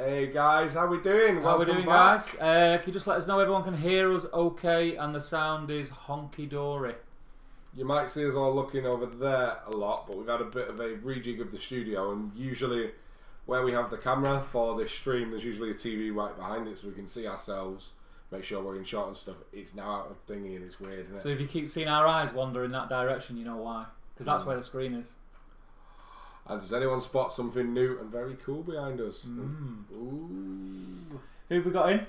Hey guys, how we doing? How we doing, back. guys? Can you just let us know everyone can hear us okay and the sound is honky-dory? You might see us all looking over there a lot, but we've had a bit of a rejig of the studio, and usually where we have the camera for this stream, there's usually a TV right behind it so we can see ourselves, make sure we're in shot and stuff. It's now out of thingy and it's weird, isn't it? So if you keep seeing our eyes wander in that direction, you know why. Because that's where the screen is. And does anyone spot something new and very cool behind us? Ooh. Who have we got in?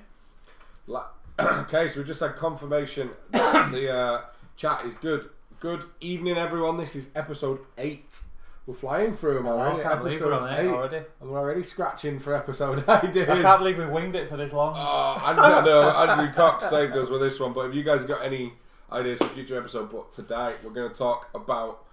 Okay, so we just had confirmation that the chat is good. Good evening, everyone. This is episode 8. We're flying through them already. I can't believe we're on 8 already. And we're already scratching for episode ideas. I can't believe we winged it for this long. Andrew Cox saved us with this one. But if you guys have got any ideas for future episode, but today we're going to talk about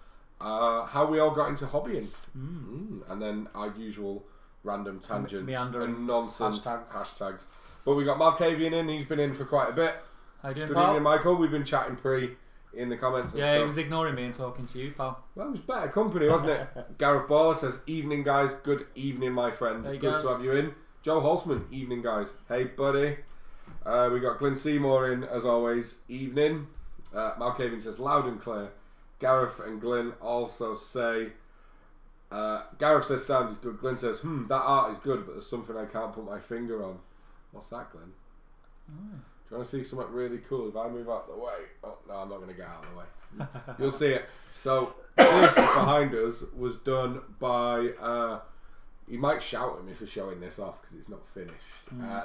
how we all got into hobbying, and then our usual random tangents and nonsense hashtags. But we got Malkavian in. He's been in for quite a bit. How you doing, Good pal? evening, Michael. We've been chatting in the comments and stuff. Yeah, he was ignoring me and talking to you, pal. Well, it was better company, wasn't it? Gareth Baller says, evening, guys. Good evening, my friend. Hey, Good guys. to have you in. Joe Holzman, evening, guys. Hey, buddy. We got Glyn Seymour in, as always. Evening. Malkavian says, loud and clear. Gareth and Glyn also say, Gareth says sound is good. Glyn says, that art is good, but there's something I can't put my finger on. What's that, Glyn? Do you want to see something really cool? If I move out the way. Oh, no, I'm not going to get out of the way. You'll see it. So, this behind us was done by, you might shout at me for showing this off because it's not finished.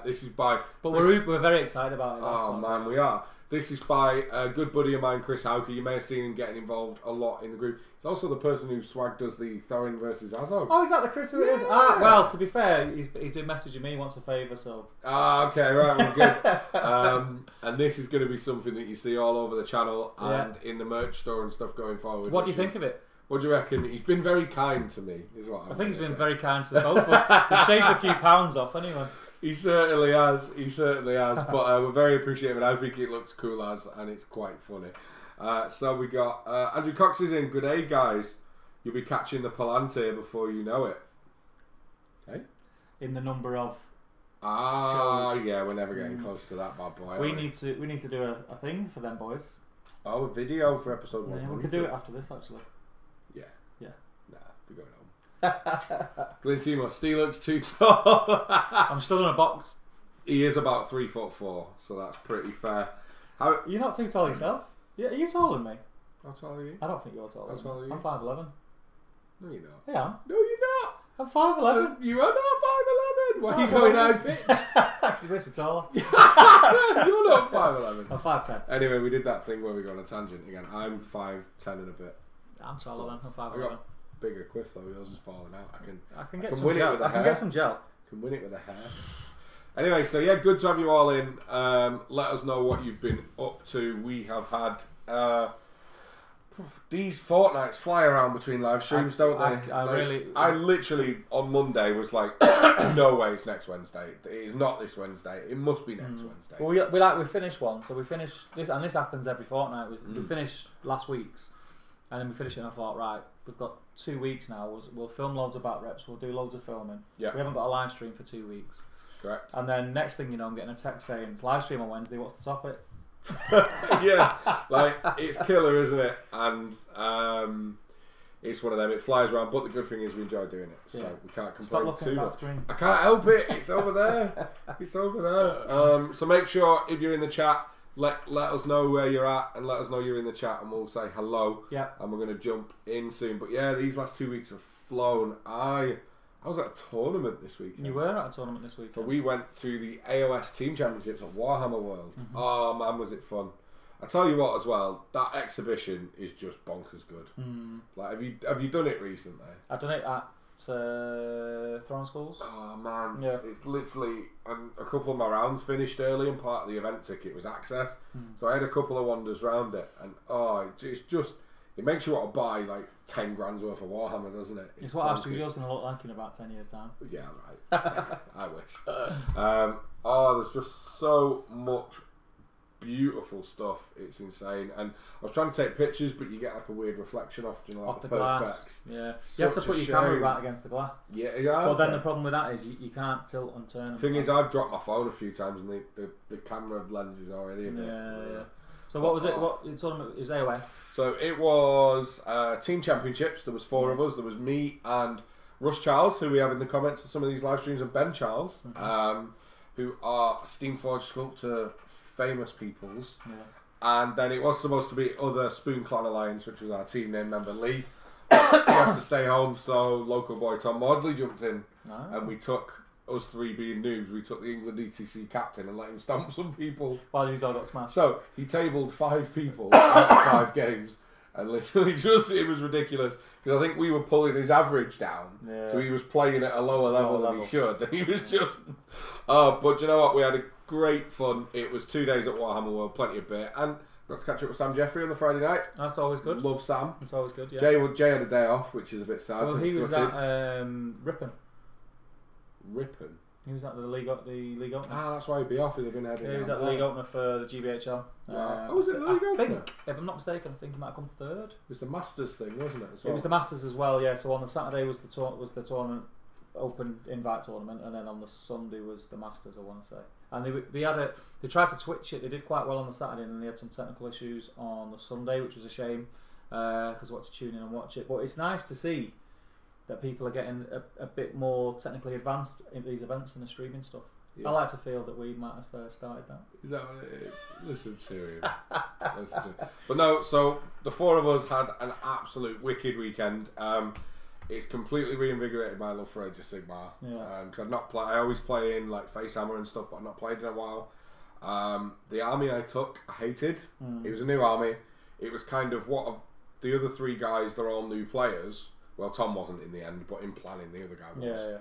This is by... But we're very excited about it. Oh, man, we are. This is by a good buddy of mine, Chris Hauke. You may have seen him getting involved a lot in the group. He's also the person who swagged us the Thorin versus Azog. Oh, is that the Chris who it is? Ah, well, to be fair, he's been messaging me, wants a favour, so... Okay, right, well, good. And this is going to be something that you see all over the channel and in the merch store and stuff going forward. What do you think of it? What do you reckon? He's been very kind to me, is what I think he's been very kind to both of us. He's shaved a few pounds off anyway. He certainly has. He certainly has. But we're very appreciative, and I think it looks cool and it's quite funny. So we got Andrew Cox is in. Good day, guys. You'll be catching the Palante before you know it. Hey? In the number of shows. Yeah, we're never getting close to that bad boy. We need to do a thing for them boys. Oh, a video for episode 1. Yeah, we could do it after this actually. Yeah. Yeah. Nah, we're going home. Glyn Seymour, Steve looks too tall. I'm still in a box. He is about 3'4", so that's pretty fair. You're not too tall yourself. Yeah, are you taller than me? How tall are you? I don't think you're taller. How tall are you? I'm 5'11". No, you're not. Yeah. No, you're not. I'm 5'11". You are not 5'11". Why are you going high pitch? Because he makes me taller. You're not 5'11". I'm 5'10". Anyway, we did that thing where we go on a tangent again. I'm 5'10" and a bit. I'm taller than. I'm I 5'11". got bigger quiff though. Yours is falling out. I can get can some win gel. it with the I can hair. get some gel. Can win it with a hair. Anyway, so yeah, good to have you all in. Let us know what you've been up to. We have had these fortnights fly around between live streams, don't they? I literally on Monday was like, no way, it's next Wednesday. It is not this Wednesday. It must be next Wednesday. Well, we finished one, so we finished this, and this happens every fortnight. We finished last week's, and then we finished it. And I thought, right, we've got 2 weeks now. We'll film loads of back reps. We'll do loads of filming. Yeah. We haven't got a live stream for 2 weeks. Correct. And then next thing you know, I'm getting a text saying it's live stream on Wednesday. What's the topic? Yeah, like it's killer, isn't it? And it's one of them. It flies around, but the good thing is we enjoy doing it, so we can't complain too much. Screen. I can't help it. It's over there. It's over there. So make sure if you're in the chat, let us know where you're at, and let us know you're in the chat, and we'll say hello. Yeah. And we're gonna jump in soon. But yeah, these last 2 weeks have flown. I was at a tournament this weekend. You were at a tournament this weekend. So we went to the AOS Team Championships at Warhammer World. Oh man, was it fun! I tell you what, as well, that exhibition is just bonkers good. Like, have you done it recently? I've done it at Throne Schools. Oh man, yeah, it's literally. And a couple of my rounds finished early, and part of the event ticket was access. So I had a couple of wanders round it, and it's just. It makes you want to buy like 10 grand's worth of Warhammer, doesn't it? It's what our studio's going to look like in about 10 years' time. Yeah, right. I wish. There's just so much beautiful stuff. It's insane. And I was trying to take pictures, but you get like a weird reflection off, you know, like off the glass. Yeah, you have to put your camera right against the glass. Yeah. But then the problem with that is you can't tilt and turn. The thing is, I've dropped my phone a few times, and the camera lens is already a bit. Yeah. So what was it? What tournament? It was AOS. So it was team championships. There was 4 of us. There was me and Russ Charles, who we have in the comments of some of these live streams, and Ben Charles, who are Steamforged Sculptor famous peoples. Yeah. And then it was supposed to be other Spoon Clan Alliance, which was our team name member Lee. He had to stay home, so local boy Tom Maudsley jumped in, and we took. Us 3 being noobs, we took the England ETC captain and let him stomp some people. While he was all got smashed. So he tabled 5 people out of 5 games, and literally it was ridiculous because I think we were pulling his average down, so he was playing at a lower level than he should. And he was just, but you know what? We had a great fun. It was 2 days at Warhammer World, plenty of beer, and got to catch up with Sam Jeffrey on the Friday night. That's always good. Love Sam. It's always good. Yeah. Jay had a day off, which is a bit sad. Well, he was at Ripon. Ripon. He was at the league opener. That's why he'd be off. He'd have been heading. Yeah, he was at the league opener for the GBHL. Was it the league opener? If I'm not mistaken, I think he might have come 3rd. It was the Masters thing, wasn't it? It was the Masters as well. Yeah. So on the Saturday was the tournament, open invite tournament, and then on the Sunday was the Masters. I want to say. And they tried to Twitch it. They did quite well on the Saturday, and they had some technical issues on the Sunday, which was a shame because I wanted to tune in and watch it. But it's nice to see that people are getting a bit more technically advanced in these events and the streaming stuff. Yeah. I like to feel that we might have started that. Is that what it is? Listen to him. But no, so the 4 of us had an absolute wicked weekend. It's completely reinvigorated my love for Age of Sigmar. Yeah. Because I always play in like Facehammer and stuff, but I've not played in a while. The army I took, I hated. It was a new army. It was kind of the other 3 guys, they're all new players. Well, Tom wasn't in the end, but in planning, the other guy was. Yeah.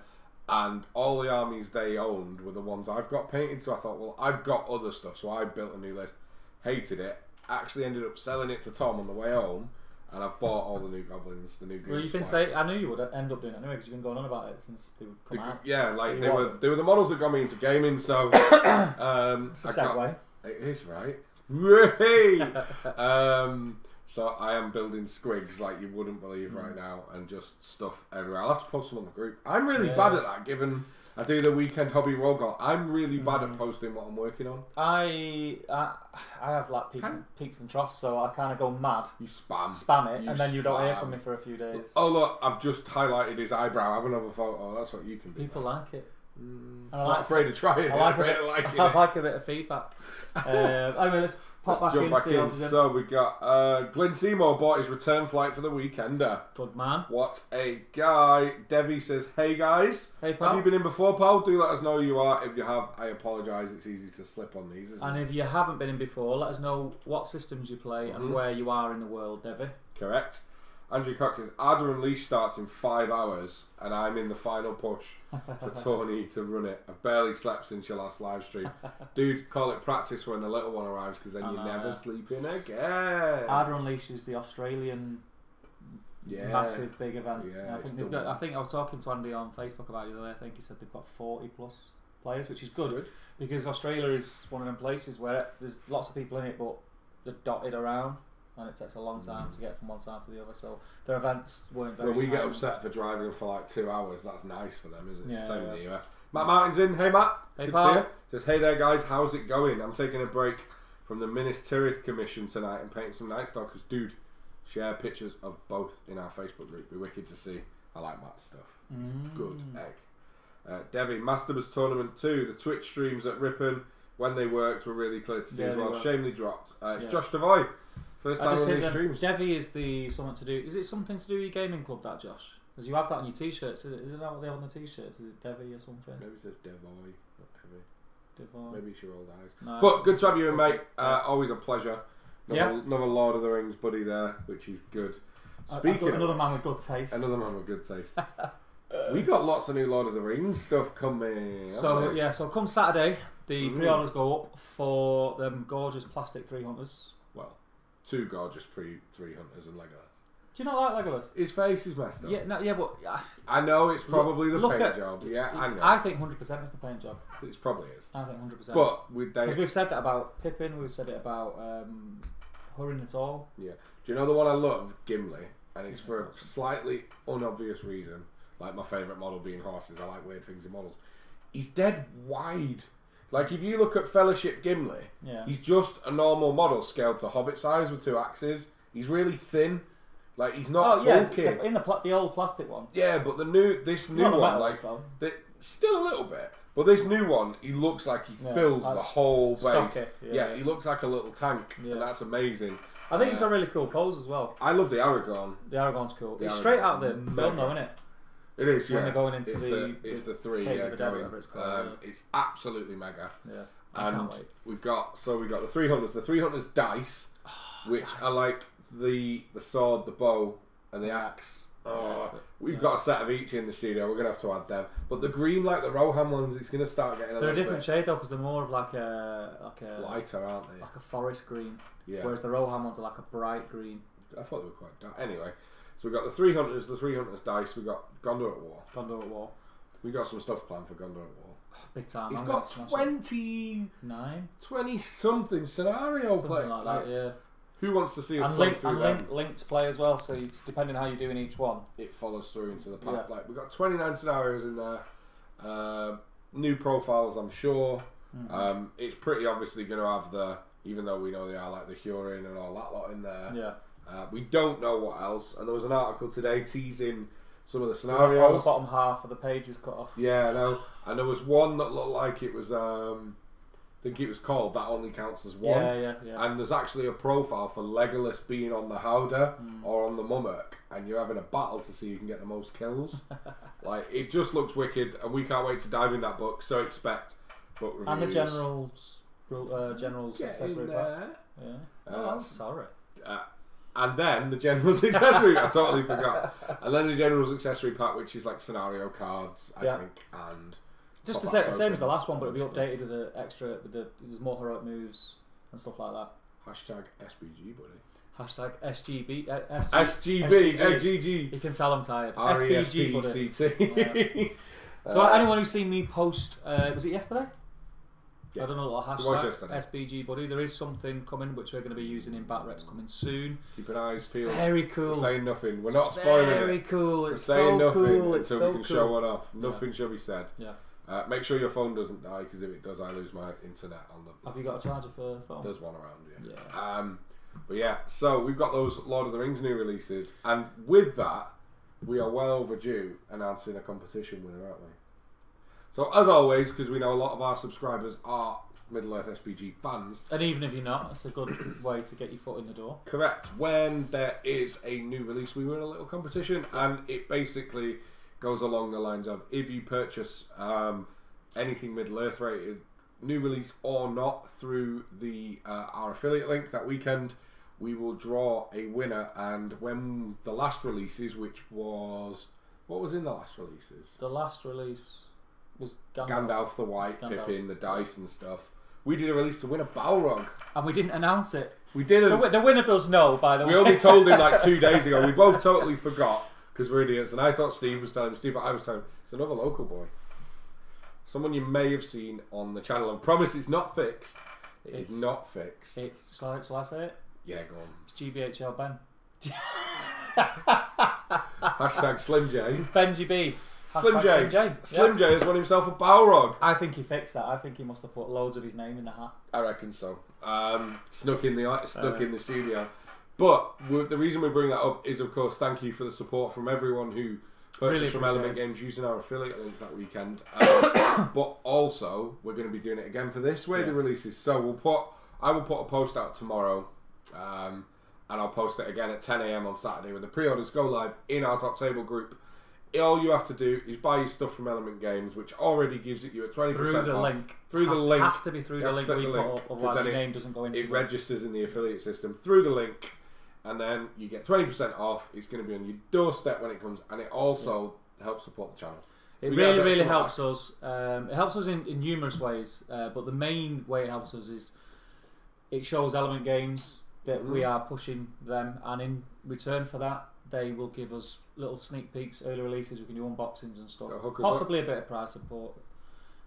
And all the armies they owned were the ones I've got painted, so I thought, well, I've got other stuff, so I built a new list. Hated it. Actually ended up selling it to Tom on the way home, and I've bought all the new goblins, the new goons. Well, you've been saying, I knew you would end up doing it anyway, because you've been going on about it since they would come out. Yeah, like they were the models that got me into gaming, so... it's a segue. It is, right? So I am building squigs like you wouldn't believe right now, and just stuff everywhere. I'll have to post them on the group. I'm really bad at that, given I do the weekend hobby roll call. I'm really bad at posting what I'm working on. I have like peaks and troughs, so I kind of go mad. You spam it, and then you don't hear from me for a few days. Oh look, I've just highlighted his eyebrow. I have another photo. That's what you can do. People like it. I'm not afraid to try it. I like a bit of feedback. Anyway, let's pop back in. So we got Glenn Seymour bought his return flight for the weekender. Good man. What a guy. Devi says, hey guys. Hey pal. Have you been in before, pal? Do let us know who you are. If you have, I apologise. It's easy to slip on these, isn't it? If you haven't been in before, let us know what systems you play and where you are in the world, Devi. Correct. Andrew Cox says, Arda Unleashed starts in 5 hours and I'm in the final push for Tony to run it. I've barely slept since your last live stream. Dude, call it practice when the little one arrives because then you're never sleeping again. Arda Unleashed is the Australian massive big event. Yeah, I think I was talking to Andy on Facebook about it the other day. I think he said they've got 40 plus players, which is good because Australia is one of them places where there's lots of people in it but they're dotted around. And it takes a long time to get from one side to the other, so their events weren't very. When we get upset for driving for like 2 hours, that's nice for them, isn't it? Yeah, same in the US. Matt Martin's in. Hey Matt, good to see you. Says, hey there guys, how's it going? I'm taking a break from the Minas Tirith commission tonight and painting some Night Stalkers. Dude, share pictures of both in our Facebook group. Be wicked to see. I like Matt's stuff. It's good egg. Devi, Masterbus Tournament 2. The Twitch streams at Ripon when they worked were really clear to see as well. Shame they dropped. It's Josh Devoy. First time on these streams. Devi is something to do. Is it something to do with your gaming club, that Josh? Because you have that on your t-shirts. Isn't that what they have on the t-shirts? Is it Devi or something? Maybe it says Devoy, not Devi. Devoy. Maybe it's your old eyes. No, but good to have you in, mate. Always a pleasure. Another Lord of the Rings buddy there, which is good. Speaking of another man with good taste. Another man with good taste. We got lots of new Lord of the Rings stuff coming. So come Saturday, the pre-orders go up for them gorgeous plastic 3 hunters. Well, 2 gorgeous 3 hunters and Legolas. Do you not like Legolas? His face is messed up. Yeah, no, yeah, but I know it's probably the paint job. Yeah, I know. I think 100% it's the paint job. It probably is. I think 100%. But because we've said that about Pippin, we've said it about Hurrying at All. Yeah. Do you know the one I love? Gimli, and it's for a slightly unobvious reason. Like my favourite model being horses. I like weird things in models. He's dead wide. Like if you look at Fellowship Gimli, he's just a normal model scaled to Hobbit size with 2 axes. He's really thin. Like he's not bulky. In the old plastic one. Yeah, but this new one, like still a little bit. But this new one, he looks like he fills the whole base. Yeah, he looks like a little tank, and that's amazing. I think it's a really cool pose as well. I love the Aragorn. The Aragorn's cool. It's straight out of the film, though, isn't it? It is, when they're going into it's the 3, whatever it's called. It's absolutely mega. Yeah, I can't wait. We've got the 3 hunters. The 3 hunters dice, which are like the sword, the bow, and the axe. We've got a set of each in the studio. We're gonna have to add them. But the green, like the Rohan ones, it's gonna start getting. They're a different shade though, because they're more of like a lighter, aren't they? Like a forest green. Yeah. Whereas the Rohan ones are like a bright green. I thought they were quite dark. Anyway, so we've got the 3 hunters. The 3 hunters dice. We've got Gondor at War. Gondor at War. We got some stuff planned for Gondor at War. Big time. It's got 20 something scenario play. Like that, yeah. Who wants to see us play through them? Linked play as well, so it's depending how you're doing each one. It follows through into the path. Yeah. Like we've got 29 scenarios in there. New profiles, I'm sure. Mm-hmm. It's pretty obviously going to have even though we know they are like the Hurin and all that lot in there. Yeah. We don't know what else. And there was an article today teasing some of the scenarios. All the bottom half of the page is cut off. Yeah, I know. And there was one that looked like it was. I think it was called That Only Counts as One. Yeah. And there's actually a profile for Legolas being on the Howdah or on the Mummock, and you're having a battle to see who can get the most kills. Like, it just looks wicked, and we can't wait to dive in that book, so expect book reviews. And the General's accessory pack. Yeah. I'm sorry. And then the General's accessory, I totally forgot. And then the General's accessory pack, which is like scenario cards, I think, and... Just the same as the last one, but it'll be updated with the extra. There's more heroic moves and stuff like that. Hashtag SBG, buddy. Hashtag SGB. SGB. You can tell I'm tired. SBG, buddy. So anyone who's seen me post, was it yesterday? Yeah. I don't know what hashtag SBG, buddy. There is something coming which we're going to be using in Bat Reps coming soon. Keep an eye peeled. Very cool. We're saying nothing. We're not spoiling it. Very cool. We're saying nothing until we can show one off. Nothing shall be said. Yeah. Make sure your phone doesn't die, because if it does, I lose my internet on the. Have you got a charger for phone? There's one around, yeah. But yeah, so we've got those Lord of the Rings new releases, and with that, we are well overdue announcing a competition winner, aren't we? So as always, because we know a lot of our subscribers are Middle Earth SPG fans, and even if you're not, it's a good way to get your foot in the door. Correct. When there is a new release, we run a little competition, and it basically goes along the lines of, if you purchase anything Middle Earth rated, new release or not, through our affiliate link that weekend, we will draw a winner. And when the last releases, which was... What was in the last releases? The last release was Gandalf the White, Pippin, the dice and stuff. We did a release to win a Balrog. And we didn't announce it. We didn't. The winner does know, by the way. We only told him like 2 days ago. We both totally forgot. Because we're idiots, and I thought Steve was telling me. I was telling him. It's another local boy. Someone you may have seen on the channel. I promise it's not fixed. It's not fixed. Shall I say it? Yeah, go on. It's GBHL Ben. Hashtag Slim J. It's Benji B. Slim J. Slim J has won himself a Balrog. I think he fixed that. I think he must have put loads of his name in the hat. I reckon so. Snuck in the studio. But the reason we bring that up is, of course, thank you for the support from everyone who purchased from Element Games using our affiliate link that weekend. But also, we're going to be doing it again for this wave the releases. So I will put a post out tomorrow, and I'll post it again at 10 AM on Saturday when the pre-orders go live in our top table group. All you have to do is buy your stuff from Element Games, which already gives it you at 20% through the off. link. Through the link. It has to be through the link we put up, otherwise your name doesn't go into it. It registers in the affiliate system through the link, and then you get 20% off. It's going to be on your doorstep when it comes, and it also helps support the channel. It really helps us. It helps us in numerous ways, but the main way it helps us is it shows Element Games that we are pushing them, and in return for that, they will give us little sneak peeks, early releases. We can do unboxings and stuff. Hook us Possibly a bit of price support.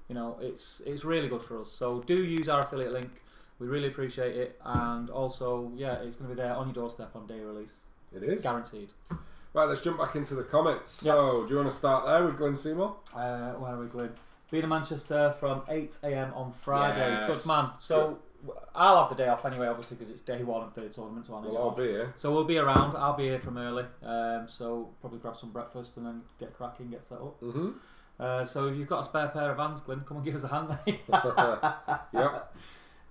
You know, it's really good for us. So do use our affiliate link. We really appreciate it. And also, yeah, it's going to be there on your doorstep on day release. It is guaranteed. Right, let's jump back into the comments. So, do you want to start there with Glenn Seymour? Where are we, Glenn? Being in Manchester from 8 AM on Friday. Yes. Good man. So I'll have the day off anyway, obviously, because it's day one of the tournament. So I'll be here. So we'll be around. I'll be here from early. So probably grab some breakfast and then get cracking, get set up. So if you've got a spare pair of hands, Glenn, come and give us a hand, mate. Yep.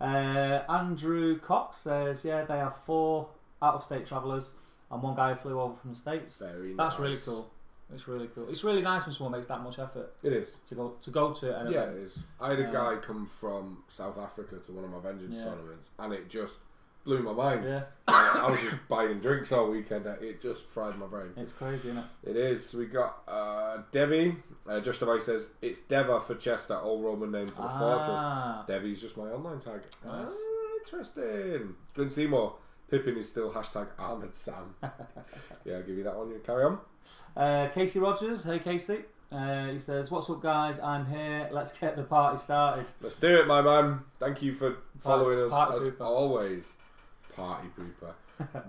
Andrew Cox says, yeah, they have 4 out-of-state travellers and 1 guy who flew over from the States. That's really cool. It's really cool. It's really nice when someone makes that much effort. It is. To go to an event. Yeah, it is. I had a guy come from South Africa to one of my Vengeance tournaments, and it just blew my mind. Yeah. I was just buying drinks all weekend. It just fried my brain. It's crazy, isn't it? It is. We got Debbie. Just Away says, it's Deva for Chester, all Roman name for the fortress. Debbie's just my online tag. Nice. Interesting. Glenn Seymour. Pippin is still hashtag Armoured Sam. Yeah, I'll give you that one. You carry on. Casey Rogers. Hey, Casey. He says, what's up, guys? I'm here. Let's get the party started. Let's do it, my man. Thank you for following us as always. Party Pooper.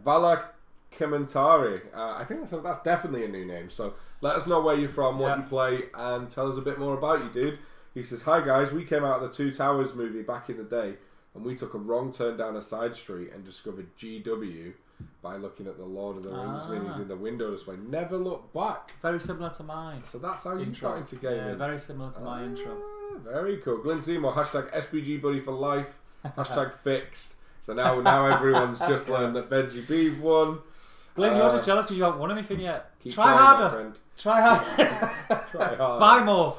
Vala Commentari. I think that's definitely a new name. So let us know where you're from, what you play, and tell us a bit more about you, dude. He says, hi, guys. We came out of the Two Towers movie back in the day, and we took a wrong turn down a side street and discovered GW by looking at the Lord of the Rings minis in the window display. Never look back. Very similar to mine. So that's how you got into gaming. Yeah, very similar to my intro. Very cool. Glenn Seymour, hashtag SBG Buddy for life, hashtag fixed. So now everyone's just learned that Benji B won. Glenn, you're just jealous because you haven't won anything yet. Try harder. Friend. Try harder. Try harder. Buy more.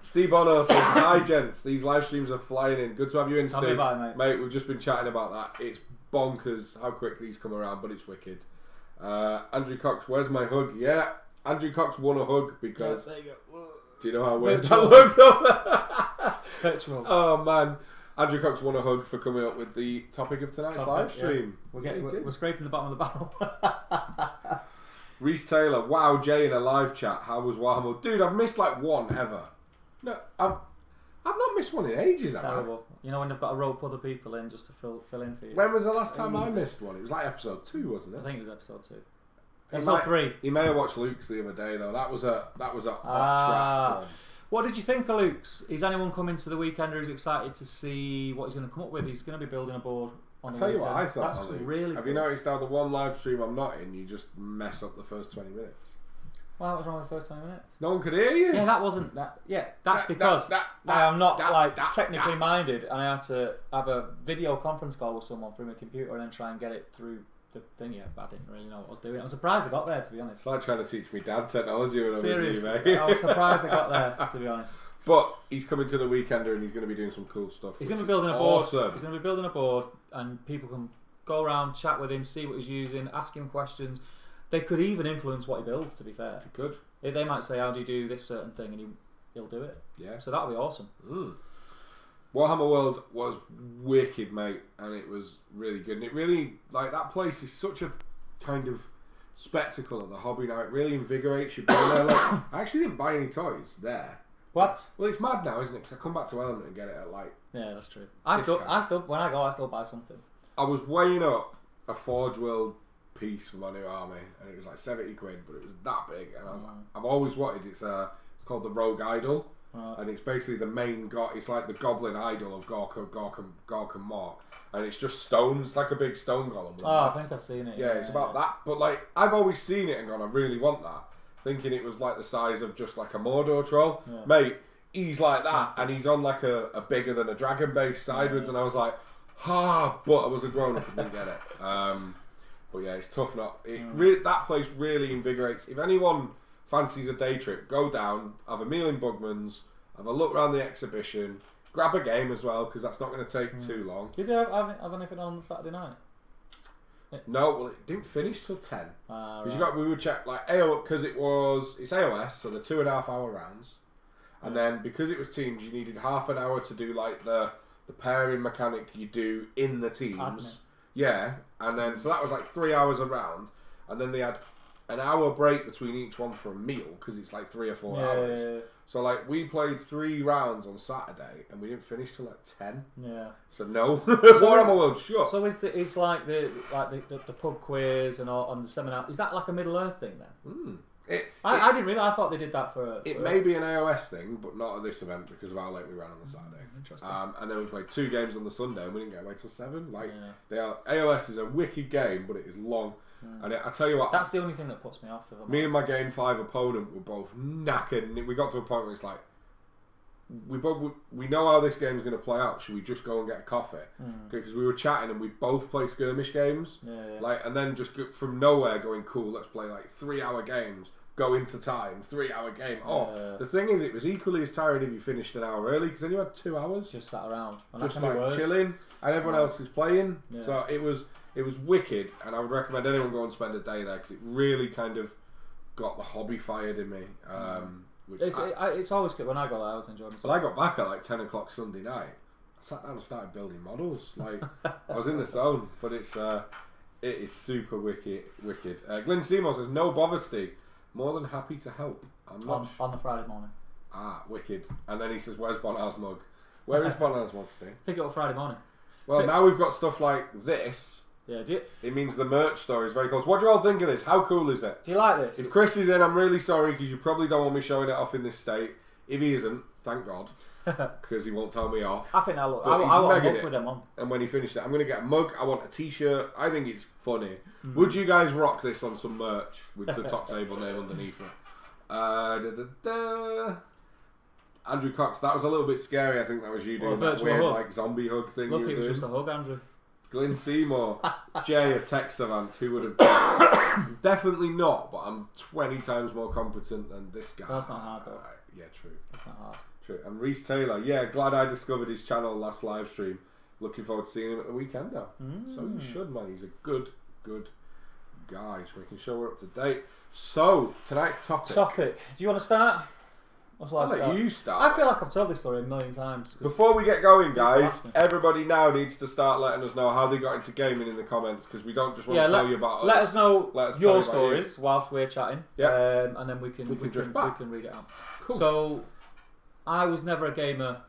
Steve Bono says, hi gents, these live streams are flying in. Good to have you in, Steve. Mate, we've just been chatting about that. It's bonkers how quick these come around, but it's wicked. Andrew Cox, where's my hug? Yeah, Andrew Cox won a hug because do you know how weird that looks? Virtual. Oh man, Andrew Cox won a hug for coming up with the topic of tonight's live stream. Yeah. We're scraping the bottom of the barrel. Reese Taylor, wow, Jay in a live chat. How was Warhammer? Dude, I've missed like one ever. No, I've not missed one in ages. Terrible. You know when they've got to rope other people in just to fill in for you. When was the last time I missed one? It was like episode 2, wasn't it? I think it was episode 2. Episode 3. He may have watched Luke's the other day though. That was a off track one. What did you think of Luke's? Is anyone coming to the weekend who's excited to see what he's going to come up with? He's going to be building a board. I'll tell you what I thought. That's really Have cool. you noticed how the one live stream I'm not in, you just mess up the first 20 minutes? Well, what was wrong with the first 20 minutes? No one could hear you. Yeah, that wasn't that. Yeah, that's because I am not technically minded, and I had to have a video conference call with someone through my computer and then try and get it through the thing. Yeah, but I didn't really know what I was doing. I'm surprised I got there, to be honest. It's like trying to teach me dad technology when I'm with you, mate. I was surprised I got there, to be honest. But he's coming to the Weekender and he's going to be doing some cool stuff. He's going to be building a board. Awesome. He's going to be building a board, and people can go around, chat with him, see what he's using, ask him questions. They could even influence what he builds, to be fair. They could. They might say, how do you do this certain thing? And he'll do it. Yeah. So that'll be awesome. Warhammer World was wicked, mate. And it was really good. And it really, like, that place is such a kind of spectacle of the hobby now. It really invigorates you. There, like, I actually didn't buy any toys there. What? Well, it's mad now, isn't it? Because I come back to Element and get it at, like... Yeah, that's true. I still, when I go, I still buy something. I was weighing up a Forge World piece for my new army, and it was like 70 quid, but it was that big, and I was like, I've always wanted it's called the Rogue Idol, and it's basically the main god. It's like the Goblin Idol of Gork and Mork, and it's just stones, like a big stone golem. I think I've seen it. Yeah, it's about that, but like I've always seen it and gone, I really want that, thinking it was like the size of just like a Mordor troll, mate. He's like that, and he's on like a bigger than a dragon base sideways, and I was like, but I was a grown up and didn't get it. But yeah, it's tough. That place really invigorates. If anyone fancies a day trip, go down, have a meal in Bugman's, have a look around the exhibition, grab a game as well, because that's not going to take too long. Did you have anything on Saturday night? No, well, it didn't finish till 10. Because we would check like because it's AOS, so the 2.5 hour rounds, and then because it was teams, you needed half an hour to do like the pairing mechanic you do in the teams. Yeah, and then so that was like 3 hours a round, and then they had an hour break between each one for a meal because it's like 3 or 4 hours. Yeah. So like we played 3 rounds on Saturday and we didn't finish till like 10. Yeah. So no, Warhammer World shut. So it's like the pub quiz and all on the seminar. Is that like a Middle Earth thing then? I didn't really. I thought they did that for. It may be an AOS thing, but not at this event because of how late we ran on the Saturday. Interesting. And then we played 2 games on the Sunday and we didn't get away till 7. Like they are. AOS is a wicked game, but it is long. And I tell you what, that's the only thing that puts me off. Me and my game 5 opponent were both knackered, and we got to a point where it's like, we know how this game's going to play out. Should we just go and get a coffee? Because we were chatting and we both play skirmish games, like, and then just from nowhere going, cool, let's play like 3-hour games. Go into time, 3-hour game. The thing is, it was equally as tiring if you finished an hour early because then you had 2 hours just sat around, just like chilling, and everyone else is playing. So it was wicked, and I would recommend anyone go and spend a day there because it really kind of got the hobby fired in me. It's always good when I go there. I always enjoy myself. Well, I got back at like 10 o'clock Sunday night. I sat down and started building models. Like I was in the zone, but it is super wicked. Glenn Seymour says, "No bother, Steve. More than happy to help." I'm not on the Friday morning. Wicked. And then he says, "Where's Bonar's mug?" Where is Bonar's mug, Steve? Pick it up Friday morning. Well, now we've got stuff like this. Yeah, it means the merch store is very close. What do you all think of this? How cool is it? Do you like this? If Chris is in, I'm really sorry because you probably don't want me showing it off in this state. If he isn't, thank God, because he won't tell me off. I think I want a mug with them on. And when he finished it, I'm going to get a mug. I want a t-shirt. I think it's funny. Would you guys rock this on some merch with the top table name underneath it? Andrew Cox, that was a little bit scary. I think that was you doing that weird like zombie hug thing. Look, it was just a hug, Andrew. Glenn Seymour, Jay, a tech savant. Who would have done? Definitely not, but I'm 20 times more competent than this guy. That's not hard, though. Yeah, true. That's not hard. True. And Reese Taylor, glad I discovered his channel last live stream. Looking forward to seeing him at the weekend, though. So you should, man. He's a good guy. So we can show we're up to date. So, tonight's topic. Do you want to start? I'll let you start. I feel like I've told this story a million times. Before we get going, guys, everybody now needs to start letting us know how they got into gaming in the comments because we don't just want to tell you about us. Let us know your stories whilst we're chatting, and then we can read it out. Cool. So, I was never a gamer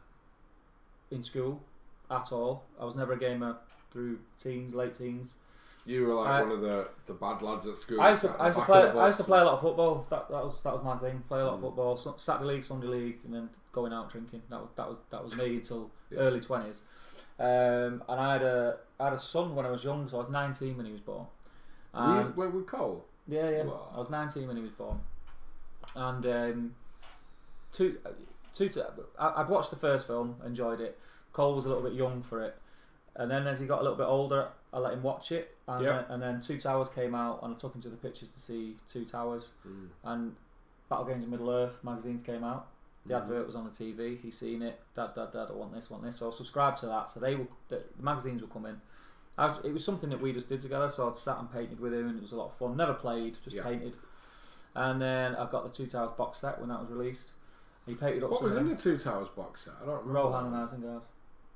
in school at all. I was never a gamer through late teens. You were like one of the bad lads at school. I used to play a lot of football. That was my thing. Play a lot of football. Saturday league, Sunday league, and then going out drinking. That was me until early 20s. And I had a son when I was young, so I was 19 when he was born. Were we Cole? Yeah. Wow. I was 19 when he was born. And I'd watched the first film, enjoyed it. Cole was a little bit young for it. And then as he got a little bit older, I let him watch it. And then Two Towers came out, and I took him to the pictures to see Two Towers. And Battle Games of Middle-earth magazines came out. The advert was on the TV. He's seen it. Dad, I want this. So I subscribed to that. So the magazines would come in. It was something that we just did together. So I'd sat and painted with him, and it was a lot of fun. Never played, just painted. And then I got the Two Towers box set when that was released. He painted up. What was in the Two Towers box set? I don't remember. Rohan and Isengard.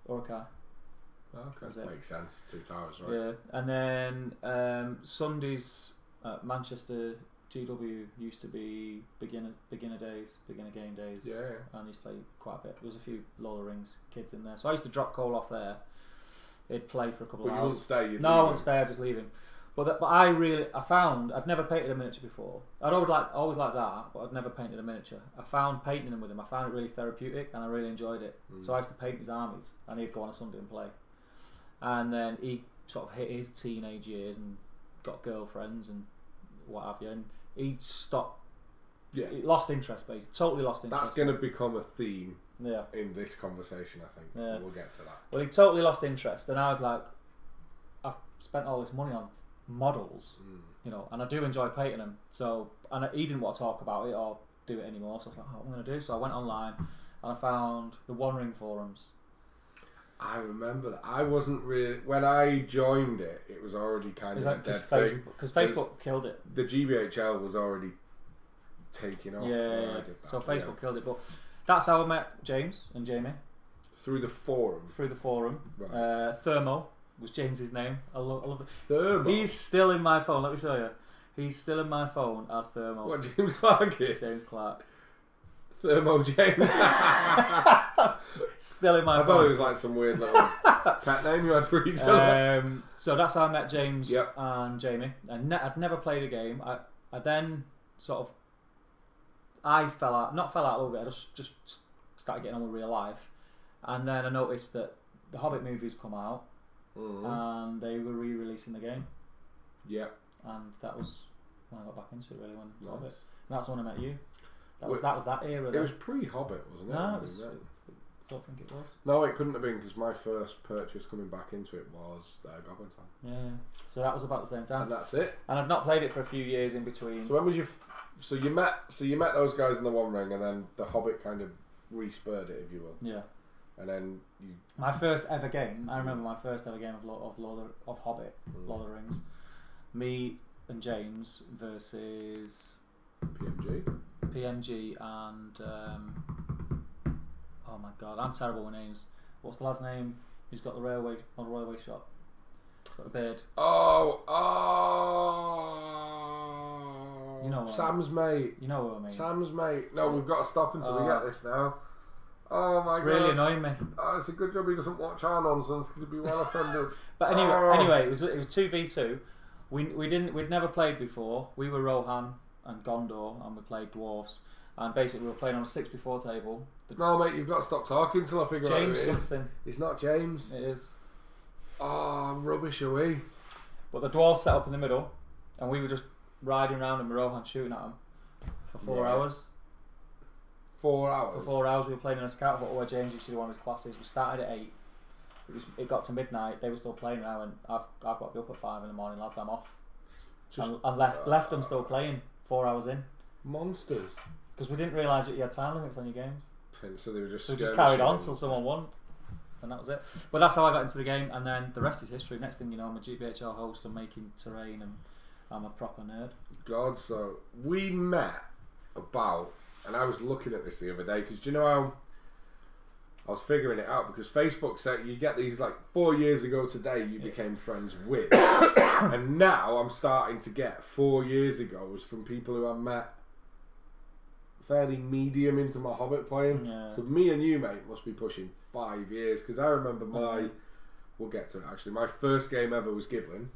Urukai. Okay, makes sense. Two Towers, right? Yeah, and then Sundays at Manchester GW used to be beginner game days. Yeah. And I used to play quite a bit. There was a few Lola Rings kids in there, so I used to drop Cole off there. He'd play for a couple of hours. But you wouldn't stay? No, I wouldn't stay. I'd just leave him. But I found I'd never painted a miniature before. I'd always liked art, but I'd never painted a miniature. I found painting them with him. I found it really therapeutic, and I really enjoyed it. So I used to paint his armies, and he'd go on a Sunday and play. And then he sort of hit his teenage years and got girlfriends and what have you, and he stopped. He lost interest, basically. Totally lost interest. That's going to become a theme in this conversation, I think. Yeah. We'll get to that. Well, he totally lost interest, and I was like, I've spent all this money on models, and I do enjoy painting them. So, and he didn't want to talk about it or do it anymore. So I was like, what am I going to do? So I went online and I found the One Ring forums. I remember that. I wasn't really... When I joined it, it was already kind of a dead thing. Because Facebook killed it. The GBHL was already taking off. Yeah. So Facebook killed it. But that's how I met James and Jamie. Through the forum? Through the forum. Right. Thermo was James's name. I love it. Thermo. He's still in my phone. Let me show you. He's still in my phone as Thermo. What, James Clark is? James Clark. Thermo James. Still in my phone. I thought it was like some weird little cat name you had for each other. So that's how I met James and Jamie. I'd never played a game. I then sort of not fell out of love with it. I just started getting on with real life, and then I noticed that the Hobbit movies come out, and they were re-releasing the game. Yeah, and that was when I got back into it. Really, when Hobbit. And that's when I met you. That was that era. It was pre-Hobbit, wasn't it? No, it was. I don't think it was. No, it couldn't have been because my first purchase coming back into it was Goblin Time. Yeah, so that was about the same time. And that's it. And I'd not played it for a few years in between. So when was you? So you met those guys in the One Ring, and then the Hobbit kind of re-spurred it, if you will. Yeah. And then you. My first ever game. I remember my first ever game of Hobbit, Lord of the Rings. Me and James versus PMG and oh my god, I'm terrible with names. What's the lad's name? Who's got the railway shop? Got a beard. You know what Sam's mate. You know what I mean. Sam's mate. No, we've got to stop until we get this now. Oh my god. It's really annoying me. It's a good job he doesn't watch our nonsense. He'd be well offended. But anyway, it was 2v2. We'd never played before. We were Rohan and Gondor, and we played dwarves. And basically, we were playing on a 6x4 table. No, mate, you've got to stop talking until I figure out who it is. James something. It's not James. It is. Oh, rubbish are we? But the dwarves set up in the middle, and we were just riding around in Rohan shooting at them for 4 hours. 4 hours? For 4 hours, we were playing in a scout hut where James used to do one of his classes. We started at 8. It got to midnight. They were still playing now, and I've got to be up at 5 in the morning, lads. I'm off. And left them still playing 4 hours in. Monsters. Because we didn't realise that you had time limits on your games. So they were just. So we just carried on until someone won, and that was it. But that's how I got into the game, and then the rest is history. Next thing you know, I'm a GBHL host. I'm making terrain, and I'm a proper nerd. God, so we met about, and I was looking at this the other day because do you know how I was figuring it out because Facebook said you get these like 4 years ago today you became friends with, and now I'm starting to get 4 years ago was from people who I met fairly medium into my Hobbit playing. Yeah. So me and you, mate, must be pushing 5 years because I remember we'll get to it actually. My first game ever was Giblin.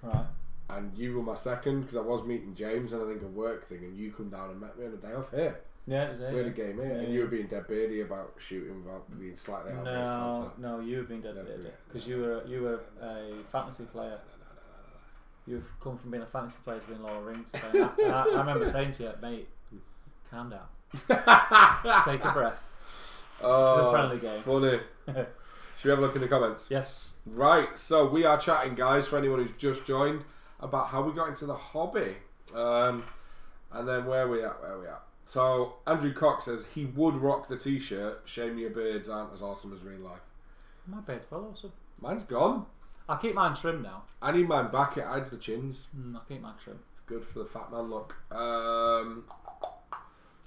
Right. And you were my second because I was meeting James and I think a work thing, and you come down and met me on a day off here. Yeah, it was here. We had a game here, and you were being dead beardy about shooting without being slightly out of base contact. No, you were being dead beardy because you were a fantasy player. You've come from being a fantasy player to being Lord of the Rings. I remember saying to you, mate, calm down. Take a breath. Oh, this is a friendly game. Funny. Should we have a look in the comments? Yes. Right, so we are chatting, guys, for anyone who's just joined, about how we got into the hobby. And then where we at. So, Andrew Cox says he would rock the t-shirt, shame your beards aren't as awesome as real life. My beard's well awesome. Mine's gone. I keep mine trimmed now. I need mine back, it hides the chins. I keep mine trimmed. Good for the fat man look. Joe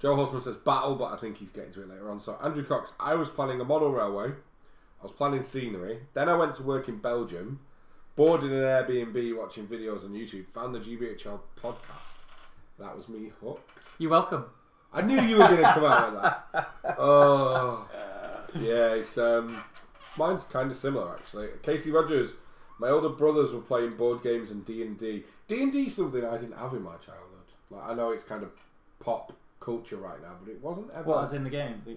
Holtzman says battle, but I think he's getting to it later on. So Andrew Cox, I was planning a model railway. I was planning scenery. Then I went to work in Belgium. Bored in an Airbnb watching videos on YouTube. Found the GBHL podcast. That was me hooked. You're welcome. I knew you were going to come out with that. Oh. Yeah, it's, mine's kind of similar actually. Casey Rogers. My older brothers were playing board games and D&D. D&D is something I didn't have in my childhood. Like I know it's kind of pop culture right now, but it wasn't ever. What, as in the game? The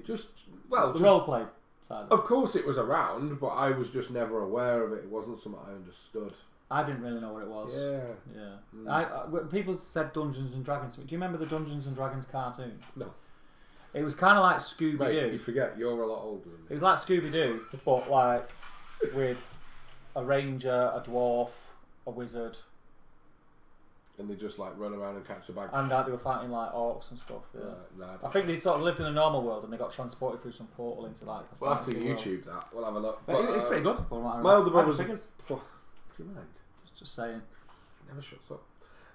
role play side. Of course it was around, but I was just never aware of it. It wasn't something I understood. I didn't really know what it was. Yeah. When people said Dungeons and Dragons. Do you remember the Dungeons and Dragons cartoon? No. It was kind of like Scooby-Doo. Mate, you forget, you're a lot older than me. It was like Scooby-Doo, but like with a ranger, a dwarf, a wizard. And they just like run around and catch the bag. And they were fighting like orcs and stuff. Yeah. I think they sort of lived in a normal world and they got transported through some portal into like a we'll have to YouTube world. That. We'll have a look. But it's pretty good. My older brothers. Do you mind? Just saying. Never shuts up.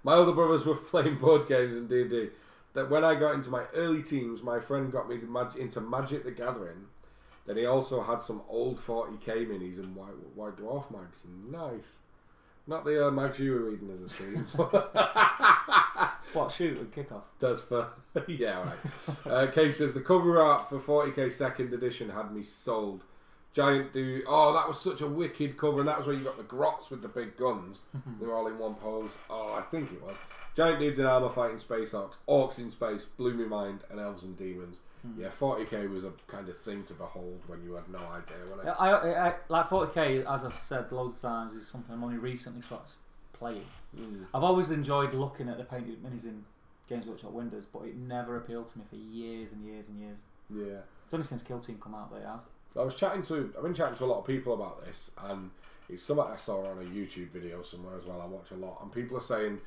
My older brothers were playing board games and D&D. That when I got into my early teens, my friend got me into Magic the Gathering. Then he also had some old 40k minis and White Dwarf mags. Nice. Not the mags you were reading as a scene. What, shoot and kick off? Does for... yeah, right. Kay says, the cover art for 40k second edition had me sold. Giant dude. Oh, that was such a wicked cover, and that was where you got the grots with the big guns. They were all in one pose. Oh, I think it was. Giant dudes in armour fighting space orcs in space, blew me mind, and elves and demons. Yeah, 40k was a kind of thing to behold when you had no idea, wasn't it? I like 40k, as I've said loads of times, is something I'm only recently started playing. I've always enjoyed looking at the painted minis in Games Workshop windows, but it never appealed to me for years and years and years. Yeah. It's only since Kill Team come out that it has. I've been chatting to a lot of people about this, and it's something I saw on a YouTube video somewhere as well. I watch a lot, and people are saying,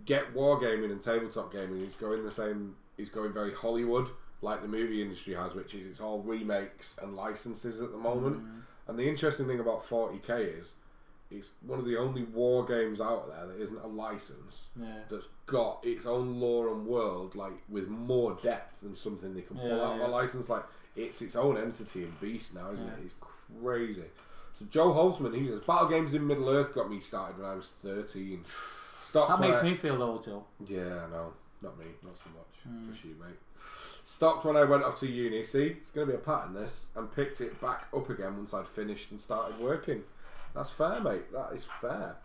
get wargaming and tabletop gaming. It's going very Hollywood, like the movie industry has, which is it's all remakes and licenses at the moment. And the interesting thing about 40k is it's one of the only war games out there that isn't a license, that's got its own lore and world, like with more depth than something they can pull out of a license. Like it's its own entity and beast now, isn't it? It's crazy. So Joe Holzman, he says, battle games in Middle Earth got me started when I was 13. That makes me feel old, Joe. Yeah, no, not me, not so much. Just you, mate. Stopped when I went off to uni. See, it's going to be a pattern this, and picked it back up again once I'd finished and started working. That's fair, mate. That is fair.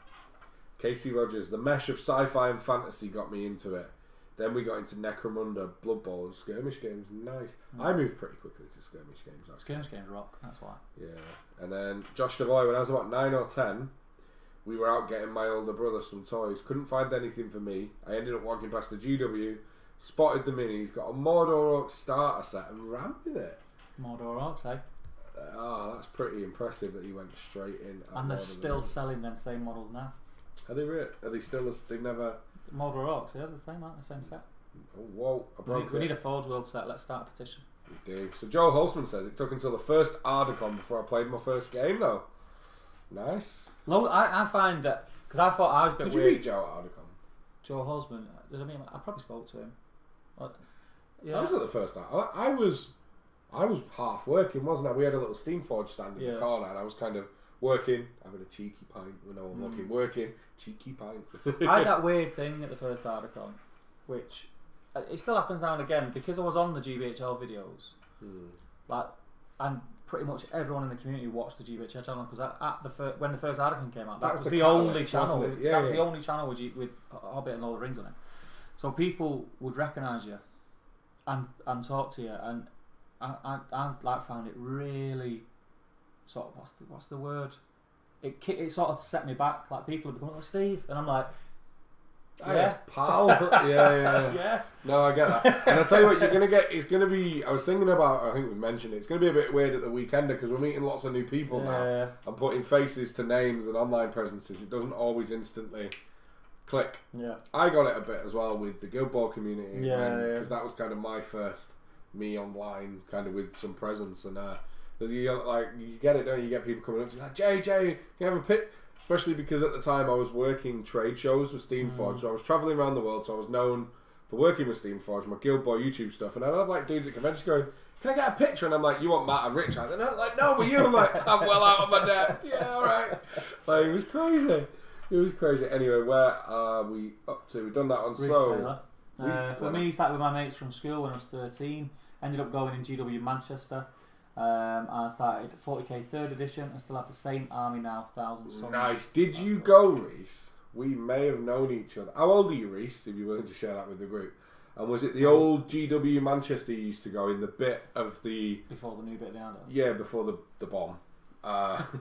Casey Rogers, the mesh of sci-fi and fantasy got me into it. Then we got into Necromunda, Blood Bowl, and skirmish games. Nice. I moved pretty quickly to skirmish games. Actually. Skirmish games rock. That's why. Yeah. And then Josh Devoy, when I was about 9 or 10, we were out getting my older brother some toys. Couldn't find anything for me. I ended up walking past the GW, spotted the minis, got a Mordor Orc starter set, and ran with it. Mordor Orcs, eh? Oh, that's pretty impressive that you went straight in. And they're still selling them same models now. Are they really? Are they still? They've never. Mordor Orcs, yeah, the same, aren't they? Same set. Oh, whoa! We need a Forge World set. Let's start a petition. We do. So Joe Holzman says it took until the first Ardacon before I played my first game, though. Nice. I find that because I thought I was a bit weird. Did you meet Joe at Ardacon? Joe Holzman. Did I mean? I probably spoke to him. Yeah. I was at the first Ardacon. I was half working, wasn't I? We had a little Steamforge stand in the corner, and I was kind of working, having a cheeky pint when no one looking, working, cheeky pint. I had that weird thing at the first Ardacon, which it still happens now and again because I was on the GBHL videos, like, and pretty much everyone in the community watched the GBHL channel because when the first Ardacon came out, that was the only channel. That was the only channel with Hobbit and Lord of the Rings on it. So people would recognise you and talk to you, and I like found it really sort of what's the word? It sort of set me back. Like people would become like Steve, and I'm like, yeah, pal, yeah. No, I get that. And I tell you what, you're gonna get. It's gonna be. I was thinking about. I think we mentioned it. It's gonna be a bit weird at the weekender because we're meeting lots of new people now and putting faces to names and online presences. It doesn't always instantly click. Yeah, I got it a bit as well with the Guild Ball community. Because that was kind of my first me online, kind of with some presence, and you get it, don't you? You get people coming up to you like, JJ, can you have a pic? Especially because at the time I was working trade shows with Steamforge, so I was travelling around the world, so I was known for working with Steamforge, my Guild Boy YouTube stuff, and I'd have like dudes at conventions going, can I get a picture? And I'm like, you want Matt and Rich? And they're like, no, but you. I'm like, I'm well out of my depth. Yeah, alright. Like, it was crazy. It was crazy. Anyway, where are we up to? We've done that one. For me, started with my mates from school when I was 13. Ended up going in GW Manchester. I started 40k 3rd edition. I still have the same army now, 1,000 Suns. Nice. Did you go, Reese? We may have known each other. How old are you, Reese, if you're willing to share that with the group? And was it the old GW Manchester you used to go in, the bit of the... Before the new bit of the Ardo? Yeah, before the bomb.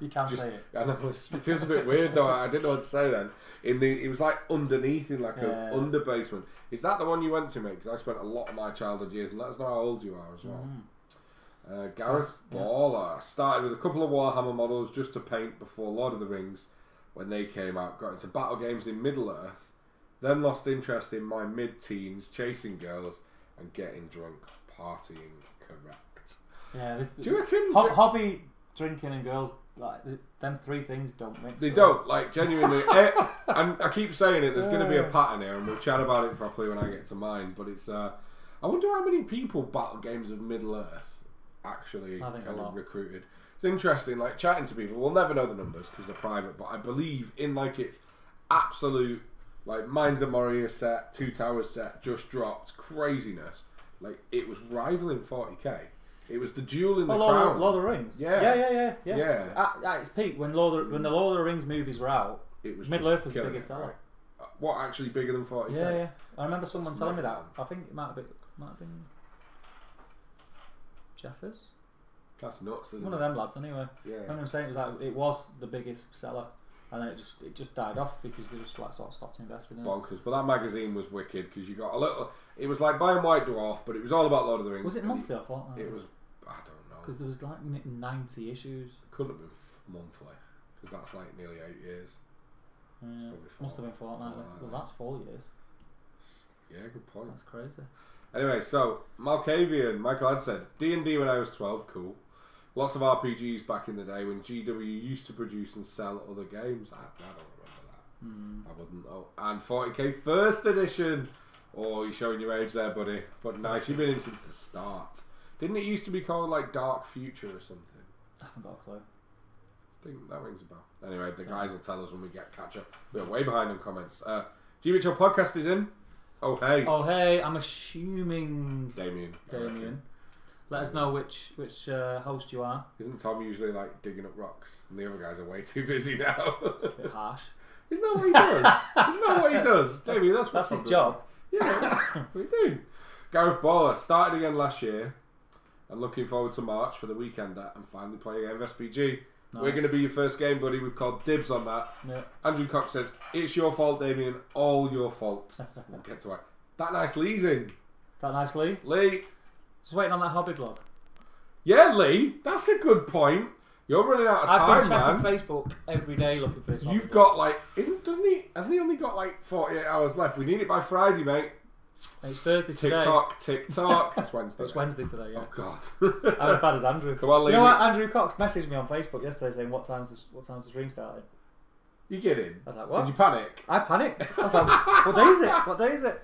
You can't say it. I know, it feels a bit weird though. I didn't know what to say then. It was like underneath in like an under basement. Is that the one you went to, mate? Because I spent a lot of my childhood years, and let us know how old you are as well. Gareth Baller started with a couple of Warhammer models just to paint before Lord of the Rings when they came out. Got into battle games in Middle Earth, then lost interest in my mid-teens chasing girls and getting drunk, partying. Correct. Yeah. Do you reckon hobby? Drinking and girls, like them three things don't mix. They don't, like, genuinely. And I keep saying it, there's going to be a pattern here, and we'll chat about it properly when I get to mine. But it's, I wonder how many people battle games of Middle Earth actually kind of recruited. It's interesting, like chatting to people. We'll never know the numbers because they're private, but I believe in like its absolute, like Mines of Moria set, Two Towers set just dropped craziness. Like it was rivaling 40k. It was the jewel in the crown. Lord of the Rings. Yeah. At its peak, when the Lord of the Rings movies were out, it was Middle Earth was the biggest seller. Right? What, actually bigger than 40k? Yeah. I remember someone telling me that. I think it might have been Jeffers. That's nuts, isn't it? One of them lads, anyway. Yeah. I remember saying it was the biggest seller, and then it just died off because they just like sort of stopped investing in it. Bonkers. But that magazine was wicked because you got a little. It was like buying White Dwarf, but it was all about Lord of the Rings. Was it monthly or fortnightly? It was. I don't know. Because there was like 90 issues. It couldn't have been monthly because that's like nearly 8 years. Must have been fortnightly. Well, that's 4 years. Yeah, good point. That's crazy. Anyway, so Malkavian, Michael had said D&D when I was 12, cool. Lots of RPGs back in the day when GW used to produce and sell other games. I don't remember that. I wouldn't know. And 40k first edition. Oh, you're showing your age there, buddy. But nice, you've been in since the start. Didn't it used to be called like Dark Future or something? I haven't got a clue. I think that rings a bell. Anyway, the guys will tell us when we get catch up. We're way behind on comments. GBHL podcast is in. Oh hey, I'm assuming Damien. Let us know which host you are. Isn't Tom usually like digging up rocks? And the other guys are way too busy now. It's a bit harsh. Isn't that what he does? Isn't that what he does? Damien, that's his job. Yeah, what are you doing? Gareth Baller started again last year and looking forward to March for the weekender and finally playing a game of SPG. Nice. We're going to be your first game, buddy. We've called dibs on that. Yeah. Andrew Cox says, it's your fault, Damien. All your fault. We'll get to it. That nice Lee's in. That nice Lee? Lee. Just waiting on that hobby vlog. Yeah, Lee. That's a good point. You're running out of time, man. I've been checking Facebook every day looking for this. You've got like, hasn't he only got like 48 hours left? We need it by Friday, mate. It's Thursday today. TikTok. It's Wednesday. It's Wednesday today, yeah. Oh, God. I'm as bad as Andrew. Come on, Lee. You know what? Andrew Cox messaged me on Facebook yesterday saying, what time's the stream starting? You kidding? I was like, what? Did you panic? I panicked. I was like, what day is it? What day is it?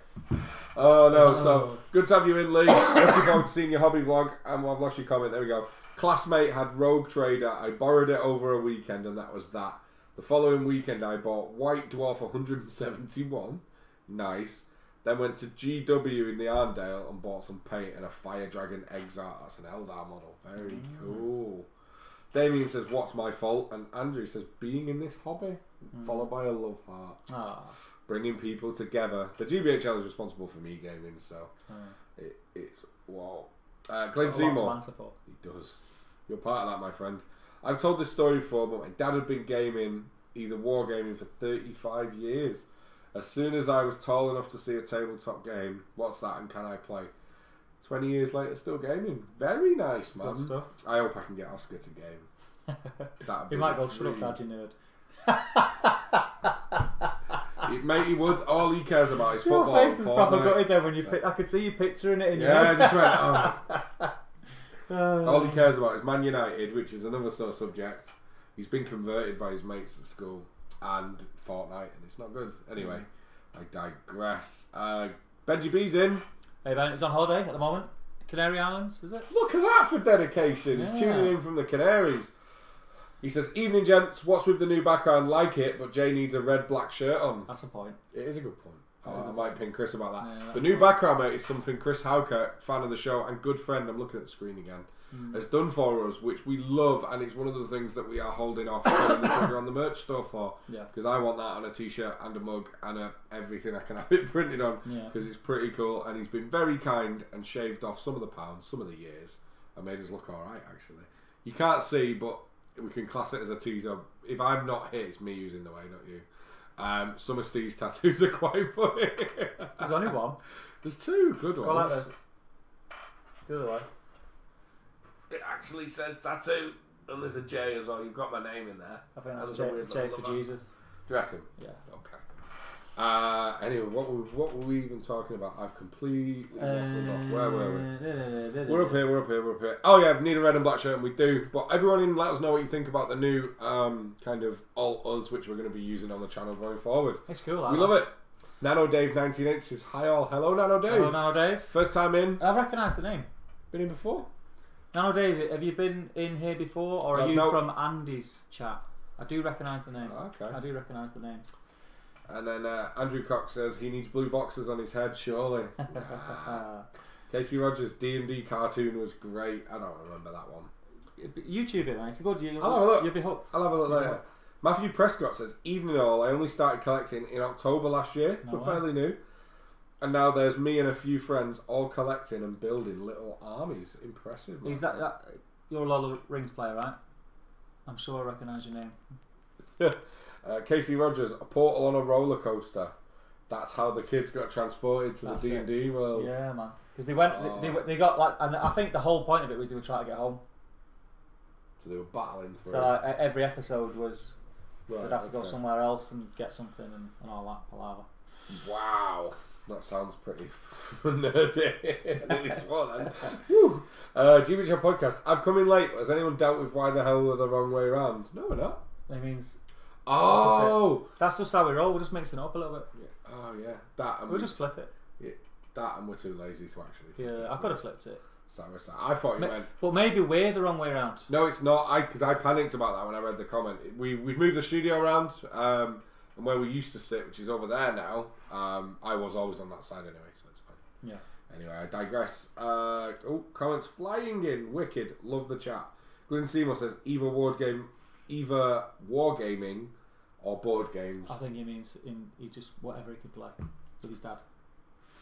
Oh, no. So, good to have you in, Lee. Looking forward to seeing your hobby vlog. And I've lost your comment. There we go. Classmate had Rogue Trader. I borrowed it over a weekend, and that was that. The following weekend, I bought White Dwarf 171. Nice. Then went to GW in the Arndale and bought some paint and a Fire Dragon Exart. That's an Eldar model. Very cool. Damien says, what's my fault? And Andrew says, being in this hobby. Followed by a love heart. Bringing people together. The GBHL is responsible for me gaming, so it's wow. Glenn Seymour. He does. You're part of that, my friend. I've told this story before, but my dad had been gaming, either wargaming, for 35 years. As soon as I was tall enough to see a tabletop game, what's that and can I play? 20 years later, still gaming. Very nice, man. Good stuff. I hope I can get Oscar to game. He might go, shut up, Dad, you nerd. Mate, he would. All he cares about is football. Your face was proper gutted there when you I could see you picturing it in your head. I just went, oh. All he cares about is Man United, which is another sore subject. He's been converted by his mates at school and Fortnite, and it's not good. Anyway, I digress. Benji B's in. Hey Ben, he's on holiday at the moment. Canary Islands, is it? Look at that for dedication. He's tuning in from the Canaries. He says, evening gents, what's with the new background? Like it, but Jay needs a red-black shirt on. That's a point. It is a good point. I might ping Chris about that. Yeah, the new background, mate, is something Chris Hauker, fan of the show and good friend, I'm looking at the screen again, has done for us, which we love, and it's one of the things that we are holding off pulling the trigger on the merch store for. Because I want that on a t-shirt and a mug and everything I can have it printed on, because it's pretty cool, and he's been very kind and shaved off some of the pounds, some of the years, and made us look alright, actually. You can't see, but we can class it as a teaser. If I'm not here, it's me using the way, not you. Some of Steve's tattoos are quite funny. There's only one. There's two good ones. Go like this. The other way. It actually says tattoo, and there's a J as well. You've got my name in there. I think that's J for Jesus. Do you reckon? Yeah. Okay. Anyway, what were we even talking about? I've completely waffled off. Where were we? We're up here. Oh yeah, we need a red and black shirt, and we do. But everyone in, let us know what you think about the new kind of alt us, which we're going to be using on the channel going forward. It's cool. We love it. Nano Dave 1980 says hi all. Hello Nano Dave. Hello Nano Dave. First time in. I recognise the name. Been in before? Now, David, have you been in here before, or are you from Andy's chat? I do recognise the name. Okay. I do recognise the name. And then Andrew Cox says he needs blue boxes on his head, surely. Casey Rogers, D&D cartoon was great. I don't remember that one. YouTube it, man. It's good. I'll have a look. You'll be hooked. I'll have a look later. Matthew Prescott says, evening all, I only started collecting in October last year, so fairly new. And now there's me and a few friends all collecting and building little armies. Impressive, man. Is that you're a Lord of the Rings player, right? I'm sure I recognise your name. Casey Rogers, a portal on a roller coaster. That's how the kids got transported to the D&D world. Yeah, man. Because they got like, and I think the whole point of it was they were trying to get home. So they were battling through. So every episode was they'd have to go somewhere else and get something and all that palaver. Wow. That sounds pretty nerdy. Jimmy Show podcast. I've come in late. Has anyone dealt with why the hell we're the wrong way around? No, we're not. It means opposite. That's just how we roll. We're just mixing it up a little bit. Yeah. Oh yeah, that and we'll just flip it. Yeah, that and we're too lazy to actually. Yeah, I could have flipped it. I thought you meant. But maybe we're the wrong way around. No, it's not. Because I panicked about that when I read the comment. We've moved the studio around. And where we used to sit, which is over there now, I was always on that side anyway, so it's fine. Yeah. Anyway, I digress. Comments flying in. Wicked. Love the chat. Glenn Seymour says, either wargaming or board games. I think he means he just whatever he could play with his dad.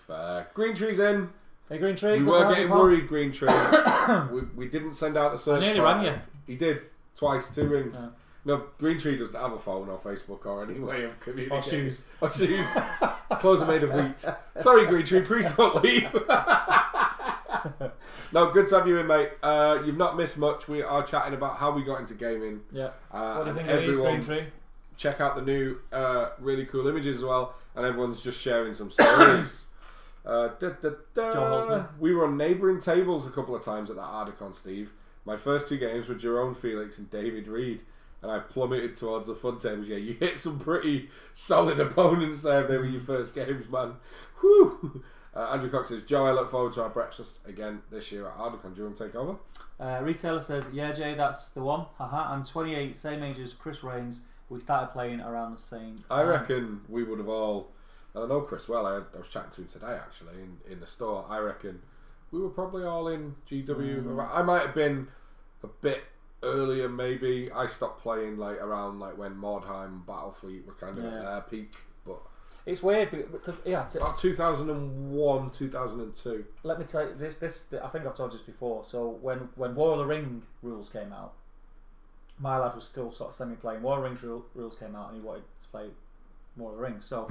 Fair. Green Tree's in. Hey, Green Tree. We were getting worried, Green Tree. we didn't send out the search. I nearly rang you. He did. Twice. 2 rings. Yeah. No, Green Tree doesn't have a phone or Facebook or any way of communicating. Or shoes. His clothes are made of wheat. Sorry, Green Tree, please don't leave. No, good to have you in, mate. You've not missed much. We are chatting about how we got into gaming. Yeah. What do you think of these, Green Tree? Check out the new really cool images as well. And everyone's just sharing some stories. We were on neighbouring tables a couple of times at that Ardicon, Steve. My first 2 games were Jerome Felix and David Reed. And I plummeted towards the fun tables. Yeah, you hit some pretty solid opponents there if they were your first games, man. Whew! Andrew Cox says, Joe, I look forward to our breakfast again this year at Ardicon. Do you want to take over? Retailer says, yeah, Jay, that's the one. I'm 28, same age as Chris Rains. We started playing around the same time. I reckon we would have all... I know Chris well. I was chatting to him today, actually, in the store. I reckon we were probably all in GW. I might have been a bit... earlier, maybe. I stopped playing around when Mordheim, Battlefleet were kind of at their peak, but it's weird because about 2001, 2002. Let me tell you this. I think I've told you this before. So when War of the Ring rules came out, my lad was still sort of semi-playing. War of the Ring rules came out, and he wanted to play War of the Ring. So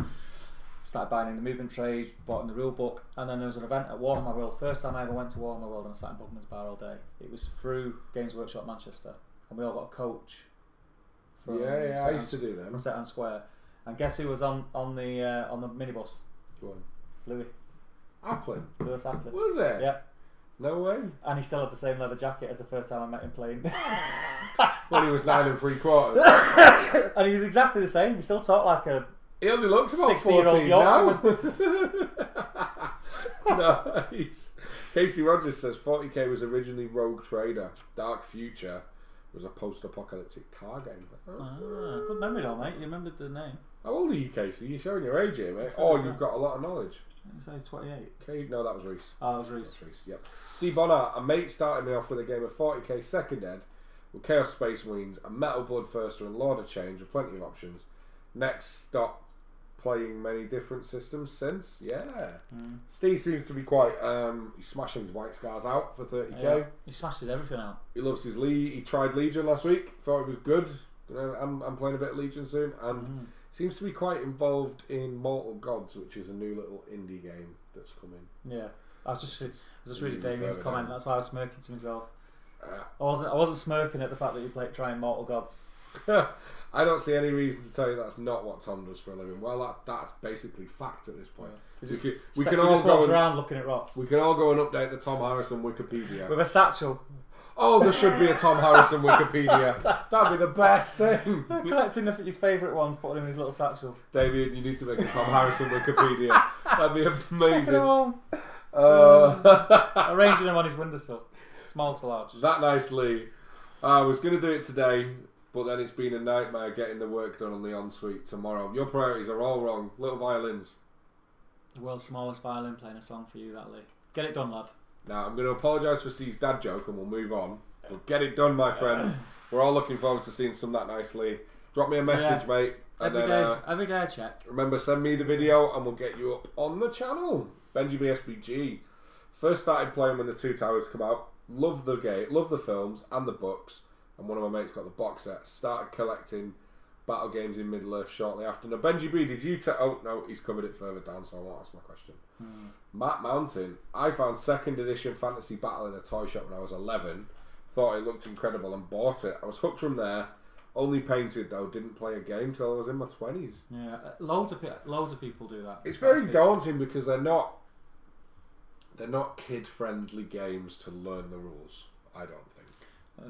started buying in the movement trade, bought in the rule book, and then there was an event at Warhammer World. First time I ever went to Warhammer World, and I sat in Bugman's Bar all day. It was through Games Workshop Manchester, and we all got a coach. From I used to do them from Seton Square. And guess who was on the minibus? Go on. Louis. Applin. Lewis Applin. Was it? Yeah. No way. And he still had the same leather jacket as the first time I met him playing. When he was 9 3/4. And he was exactly the same. He still talked like a... He only looks about 60-year-old 14 now. Nice. Casey Rogers says 40k was originally Rogue Trader. Dark Future was a post-apocalyptic car game. Good memory though, mate. You remembered the name. How old are you, Casey? You're showing your age here, mate. You've got a lot of knowledge. He says 28. Okay, no, that was Reese. Oh, that was Reese. Yep. Steve Bonner, a mate started me off with a game of 40k second ed with Chaos Space Marines, a Metal Bloodthirster and Lord of Change with plenty of options. Next stop, playing many different systems since. Yeah. Steve seems to be quite he's smashing his White Scars out for 30k. Yeah. He smashes everything out. He loves his He tried Legion last week, thought it was good. I'm playing a bit of Legion soon, and seems to be quite involved in Mortal Gods, which is a new little indie game that's coming. Yeah. I was just reading Damien's comment, that's why I was smirking to myself. I wasn't smirking at the fact that you trying Mortal Gods. I don't see any reason to tell you that's not what Tom does for a living. Well, that's basically fact at this point. Yeah. We can all go around looking at rocks. We can all go and update the Tom Harrison Wikipedia with a satchel. Oh, there should be a Tom Harrison Wikipedia. That'd be the best thing. Collecting his favourite ones, putting them in his little satchel. David, you need to make a Tom Harrison Wikipedia. That'd be amazing. Arranging them on his windowsill. Small to large. That Nice Lee. I was going to do it today, but then it's been a nightmare getting the work done on the ensuite tomorrow. Your priorities are all wrong. Little violins. The world's smallest violin playing a song for you, that Lee. Get it done, lad. Now, I'm going to apologise for Steve's dad joke and we'll move on. But get it done, my friend. We're all looking forward to seeing some That Nice Lee. Drop me a message, mate. And every day I check. Remember, send me the video and we'll get you up on the channel. Benji BSBG. First started playing when the Two Towers come out. Love the game, love the films and the books. And one of my mates got the box set. Started collecting battle games in Middle-earth shortly after. Now, Benji B, did you oh, no, he's covered it further down, so I won't ask my question. Matt Mountain. I found 2nd edition Fantasy Battle in a toy shop when I was 11. Thought it looked incredible and bought it. I was hooked from there. Only painted though, didn't play a game till I was in my 20s. Yeah, loads of people do that. It's very daunting because they're not kid-friendly games to learn the rules, I don't think.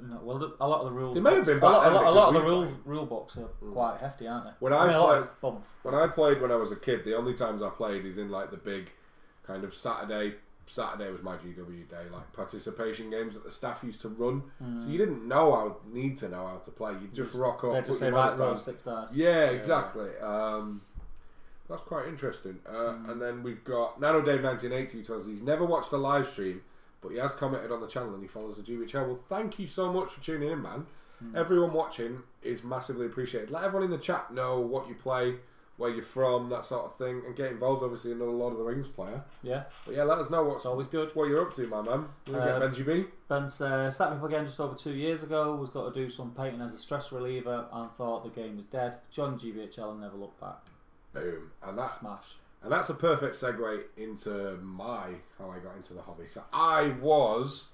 No, well, a lot of the rules. They may have been a lot of the rule books are quite hefty, aren't they? When I played when I was a kid, the only times I played is in like the big kind of Saturday was my GW day, like participation games that the staff used to run. So you didn't need to know how to play. You just rock up. They just say right, roll 6 dice. Yeah, exactly. That's quite interesting. And then we've got Nano Dave 1980 who tells us he's never watched a live stream, but he has commented on the channel and he follows the GBHL. Well, thank you so much for tuning in, man. Everyone watching is massively appreciated. Let everyone in the chat know what you play, where you're from, that sort of thing, and get involved. Obviously, another Lord of the Rings player. Yeah. But yeah, let us know it's always good. What you're up to, my man. We'll get Benji B. Ben's started up again just over 2 years ago. Was got to do some painting as a stress reliever and thought the game was dead. Joined GBHL and never looked back. Boom. And that smash. And that's a perfect segue into how I got into the hobby. So I was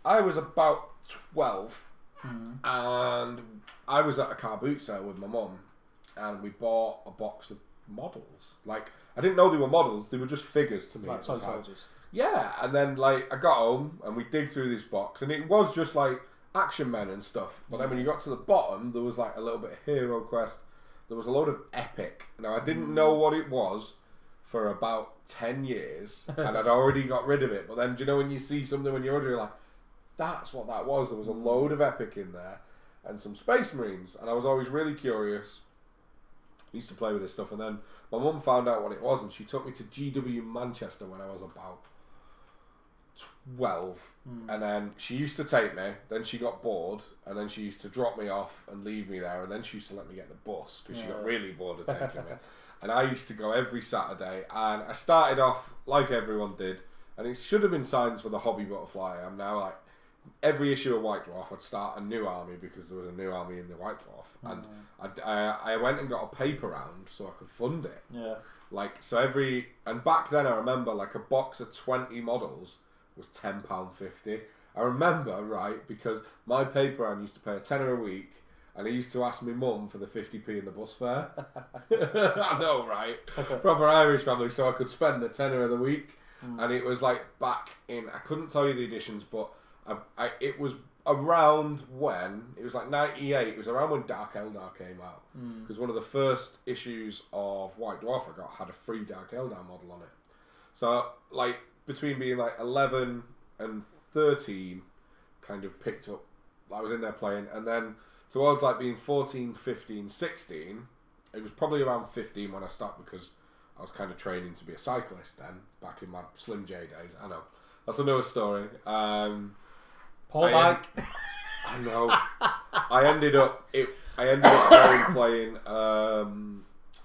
about 12, and I was at a car boot sale with my mum, and we bought a box of models. Like, I didn't know they were models; they were just figures to me. Like toy soldiers. Yeah, and then like I got home and we dig through this box, and it was just like action men and stuff. But then when you got to the bottom, there was like a little bit of Hero Quest. There was a load of Epic. Now, I didn't know what it was for about 10 years, and I'd already got rid of it. But then, do you know when you see something when you're older, you're like, that's what that was. There was a load of Epic in there, and some Space Marines, and I was always really curious. I used to play with this stuff, and then my mum found out what it was, and she took me to GW Manchester when I was about 12, and then she used to take me, then she got bored, and then she used to drop me off and leave me there, and then she used to let me get the bus because she got really bored of taking me. And I used to go every Saturday, and I started off like everyone did, and it should have been signs for the hobby butterfly. I'm now like, every issue of White Dwarf I'd start a new army because there was a new army in the White Dwarf, and I went and got a paper round so I could fund it. Yeah. Like, so and back then I remember like a box of 20 models was £10.50. I remember, right, because my paper round used to pay a tenner a week, and I used to ask my mum for the 50p in the bus fare. I know, right? Proper Irish family, so I could spend the tenner of the week. And it was like back in, I couldn't tell you the editions, but it was around when, it was like 98, it was around when Dark Eldar came out. Because one of the first issues of White Dwarf I got had a free Dark Eldar model on it. So, like, between being like 11 and 13, kind of picked up, I was in there playing, and then towards like being 14, 15, 16, it was probably around 15 when I stopped because I was kind of training to be a cyclist then, back in my Slim J days. I know, that's another story. Poor bike. I know. I ended up going playing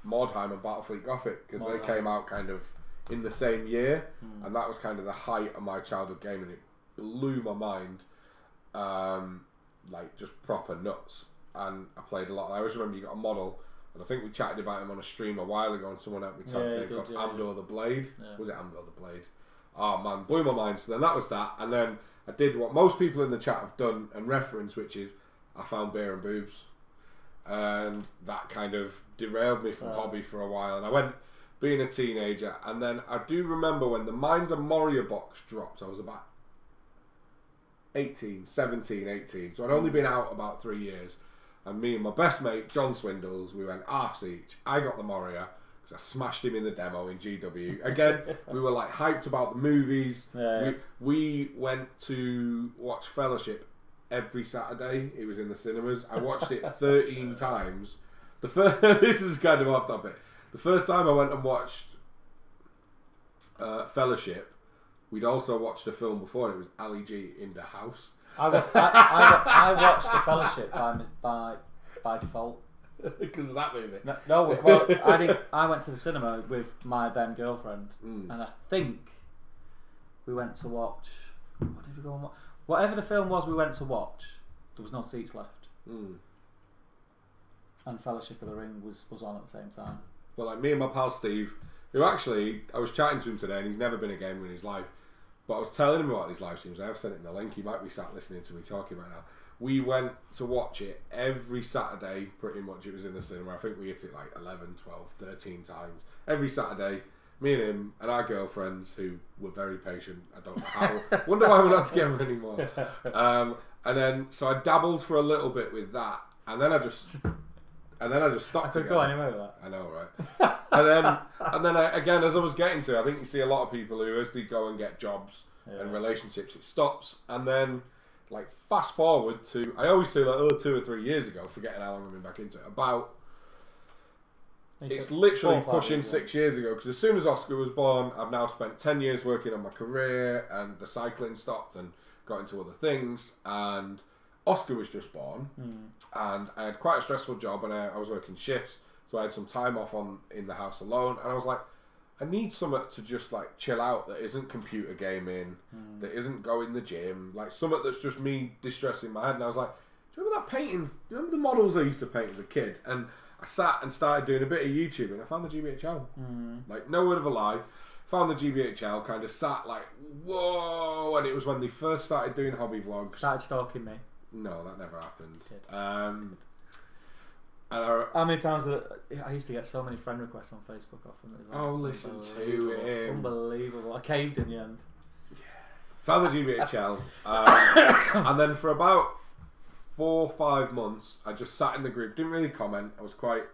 Mordheim and Battlefleet Gothic because they came out kind of in the same year, and that was kind of the height of my childhood game, and it blew my mind, like just proper nuts. And I played a lot. I always remember you got a model, and I think we chatted about him on a stream a while ago, and someone helped me tell me called Andor the Blade. Yeah. Was it Andor the Blade? Oh man, blew my mind. So then that was that, and then I did what most people in the chat have done and reference, which is I found beer and boobs, and that kind of derailed me from hobby for a while. And I went being a teenager, and then I do remember when the Mines of Moria box dropped, I was about 17, 18, so I'd only been out about 3 years, and me and my best mate John Swindles, we went halves each. I got the Moria because I smashed him in the demo in GW. Again, we were like hyped about the movies. Yeah. We went to watch Fellowship every Saturday. It was in the cinemas. I watched it 13 times. This is kind of off topic. The first time I went and watched Fellowship, we'd also watched a film before, and it was Ali G in the house. I watched The Fellowship by default. Because of that movie? No, well, I went to the cinema with my then girlfriend, and I think we went to watch. What did we go and watch? Whatever the film was we went to watch, there was no seats left. And Fellowship of the Ring was on at the same time. Well, like me and my pal Steve, who actually, I was chatting to him today, and he's never been a gamer in his life, but I was telling him about these live streams. I have sent it in the link. He might be sat listening to me talking right now. We went to watch it every Saturday, pretty much. It was in the cinema. I think we hit it like 11, 12, 13 times. Every Saturday, me and him and our girlfriends, who were very patient. I don't know how. Wonder why we're not together anymore. And then, so I dabbled for a little bit with that. And then I just stopped. I could go anywhere with that. I know, right? and then again, as I was getting to, I think you see a lot of people who, as they go and get jobs and relationships, it stops. And then, like, fast forward to, I always say, like, 2 or 3 years ago, forgetting how long I've been back into it, it's literally pushing 6 years ago, because as soon as Oscar was born, I've now spent 10 years working on my career, and the cycling stopped and got into other things, and Oscar was just born, and I had quite a stressful job, and I was working shifts, so I had some time off in the house alone, and I was like, I need something to just like chill out that isn't computer gaming, that isn't going the gym, like something that's just me distressing my head. And I was like, do you remember that painting? Do you remember the models I used to paint as a kid? And I sat and started doing a bit of YouTube, and I found the GBHL. Like, no word of a lie. Found the GBHL, kind of sat like, whoa! And it was when they first started doing hobby vlogs. Started stalking me. No, that never happened. How many times I used to get so many friend requests on Facebook off him. Oh, listen to him. Unbelievable. I caved in the end. Yeah. Found the GBHL. And then for about 4 or 5 months, I just sat in the group, didn't really comment. I was quite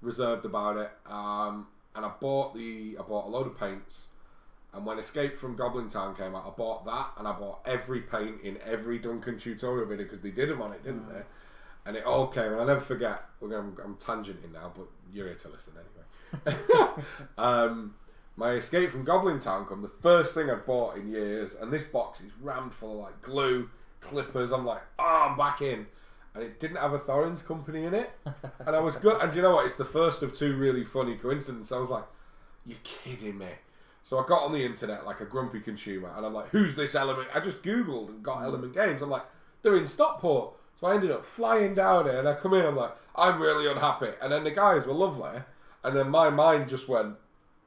reserved about it. And I bought a load of paints. And when Escape from Goblin Town came out, I bought that, and I bought every paint in every Duncan tutorial video, because they did them on it, didn't they? And it all came, and I'll never forget. I'm tangenting now, but you're here to listen anyway. My Escape from Goblin Town come, the first thing I bought in years, and this box is rammed full of like glue, clippers. I'm like, I'm back in. And it didn't have a Thorns company in it. And I was good. And do you know what? It's the first of 2 really funny coincidences. I was like, you're kidding me. So I got on the internet like a grumpy consumer, and I'm like, who's this Element? I just Googled and got Element Games. I'm like, they're in Stockport. So I ended up flying down there, and I come in, I'm like, I'm really unhappy. And then the guys were lovely, and then my mind just went,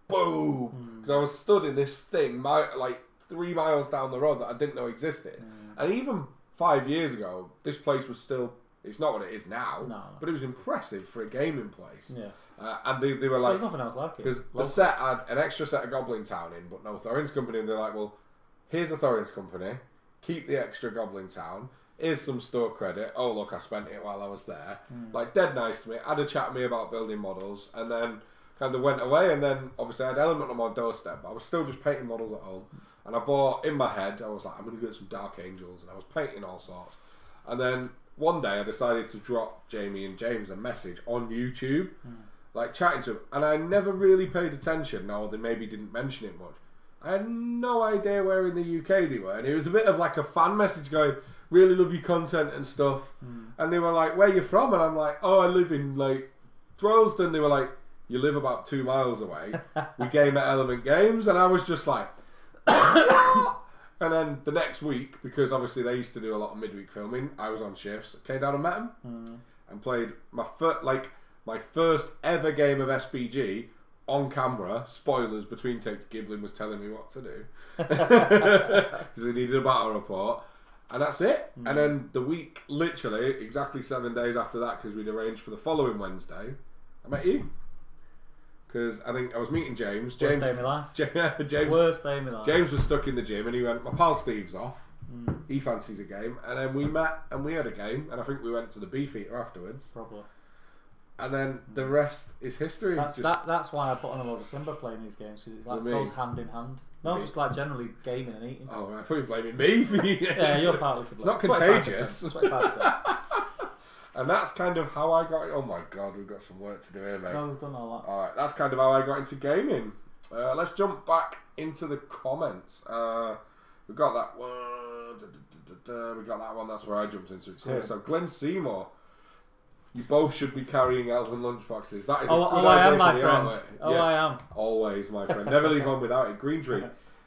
boom. Because I was stood in this thing, like 3 miles down the road that I didn't know existed. And even 5 years ago, this place was still, it's not what it is now, but it was impressive for a gaming place. And they were like, there's nothing else like it. Because the set had an extra set of Goblin Town in, but no Thorns company. And they're like, well, here's a Thorns company, keep the extra Goblin Town. Here's some store credit. Oh, look, I spent it while I was there. Like, dead nice to me. Had a chat with me about building models, and then kind of went away. And then, obviously, I had Element on my doorstep, but I was still just painting models at home. And I bought, in my head, I was like, I'm going to get some Dark Angels, and I was painting all sorts. And then, one day, I decided to drop Jamie and James a message on YouTube, like, chatting to them. And I never really paid attention. Now, they maybe didn't mention it much. I had no idea where in the UK they were. And it was a bit of like a fan message going, really love your content and stuff. And they were like, where you from? And I'm like, oh, I live in like Droylsden. They were like, you live about 2 miles away. We game at Element Games. And I was just like, and then the next week, because obviously they used to do a lot of midweek filming, I was on shifts. Came down and met them and played my first ever game of SPG on camera. Spoilers, between takes, Giblin was telling me what to do because they needed a battle report, and that's it. And then the week, literally exactly 7 days after that, because we'd arranged for the following Wednesday, I met you. Because I think I was meeting James. Worst day of my life. Worst day of my life. James was stuck in the gym, and he went, my pal Steve's off. He fancies a game. And then we met, and we had a game, and I think we went to the Beefeater afterwards. Probably. And then the rest is history. That's why I put on a lot of timber playing these games, because it's like goes hand in hand. No, just like generally gaming and eating. Oh, right. I thought you were blaming me for you. Yeah, you're partly to blame. It's not contagious. 25%. And that's kind of how I got... Oh my God, we've got some work to do here, mate. No, we've done all that. Alright, that's kind of how I got into gaming. Let's jump back into the comments. We've got that one. We got that one. That's where I jumped into it. So, so Glenn Seymour, you both should be carrying elven lunchboxes. That is a good idea I am, for my the friend. outlet. I am. Always, my friend. Never leave home without it. Green Tree.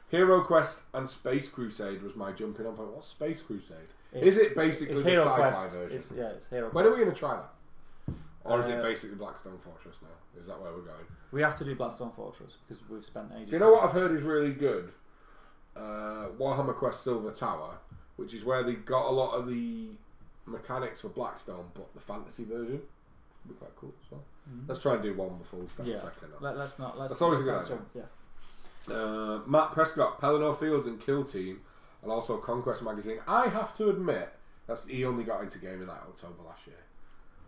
Hero Quest and Space Crusade was my jumping on point. What's Space Crusade? Is it basically the sci-fi version? It's Hero Quest. When are we going to try that? Or is it basically Blackstone Fortress now? Is that where we're going? We have to do Blackstone Fortress because we've spent ages. Do you know what I've heard is really good? Warhammer Quest Silver Tower, which is where they got a lot of the mechanics for Blackstone, but the fantasy version would be quite cool as well. Let's try and do one before we start the second. Let's not. That's always a good idea. Yeah. Matt Prescott, Pelennor Fields and Kill Team, and also Conquest Magazine. I have to admit, he only got into gaming like October last year.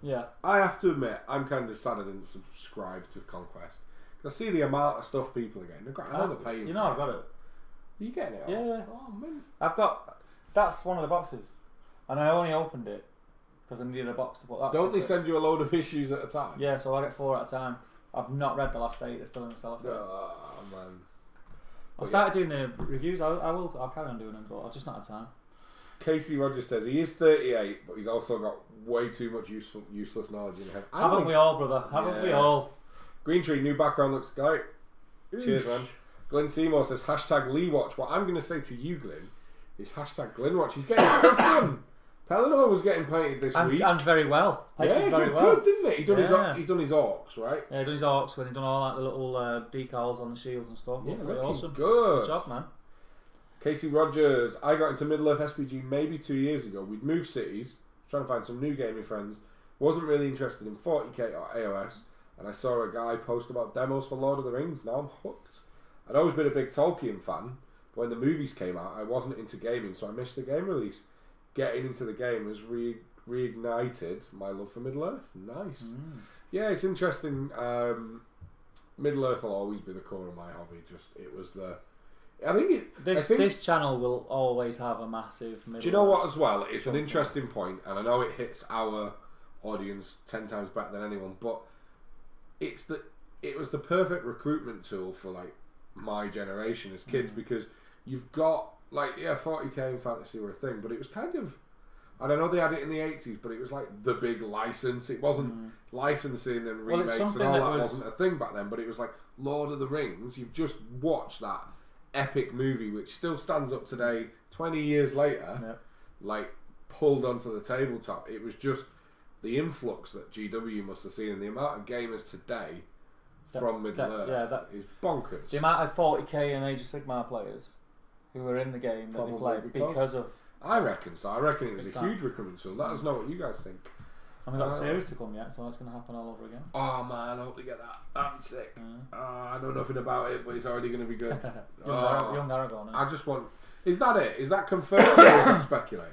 Yeah. I have to admit, I'm kind of sad I didn't subscribe to Conquest. Because I see the amount of stuff people are getting. I know they're paying for it. I've got it. Are you getting it? Yeah. Oh, man. I've got... That's one of the boxes. And I only opened it because I needed a box to put that Don't they send you a load of issues at a time? Yeah, so I get 4 at a time. I've not read the last 8. They're still in the cellophane. Oh, man. I started doing the reviews. I'll carry on doing them, but I've just not had time. Casey Rogers says he is 38, but he's also got way too much useless knowledge in his head. Haven't we all, brother? Haven't we all? Green Tree, new background looks great. Cheers, man. Glenn Seymour says hashtag Lee Watch. What I'm going to say to you, Glenn, is hashtag Glenn Watch. He's getting stuff done. Pelennor was getting painted this week. And very well. Painted very well. Good, didn't he? He done his orcs, right? Yeah, he done his orcs when he done all like the little decals on the shields and stuff. Yeah, pretty awesome. Good Good job, man. Casey Rogers, I got into Middle Earth SPG maybe 2 years ago. We'd moved cities, trying to find some new gaming friends. Wasn't really interested in 40k or AOS, and I saw a guy post about demos for Lord of the Rings. Now I'm hooked. I'd always been a big Tolkien fan, but when the movies came out, I wasn't into gaming, so I missed the game release. Getting into the game has reignited my love for Middle Earth. Nice. Yeah, it's interesting. Middle Earth will always be the core of my hobby. This channel will always have a massive Middle Earth. Do you know what as well? It's an interesting point, and I know it hits our audience 10 times better than anyone, but it was the perfect recruitment tool for like my generation as kids, because you've got 40k and fantasy were a thing, but it was kind of, and I know they had it in the 80s, but it was like the big license. It wasn't licensing and remakes and all that wasn't a thing back then, but it was like Lord of the Rings. You've just watched that epic movie which still stands up today 20 years later, like pulled onto the tabletop. It was just the influx that GW must have seen, and the amount of gamers today from Middle Earth is bonkers. The amount of 40k and Age of Sigmar players who were in the game that they played because of... I reckon so. I reckon it was a huge recruitment tool. Let us know what you guys think. And we've got a series to come yet, so that's going to happen all over again. Oh man, I hope we get that. That'd be sick. I know nothing about it, but it's already going to be good. Young Aragorn. I just want... Is that it? Is that confirmed or is that speculated?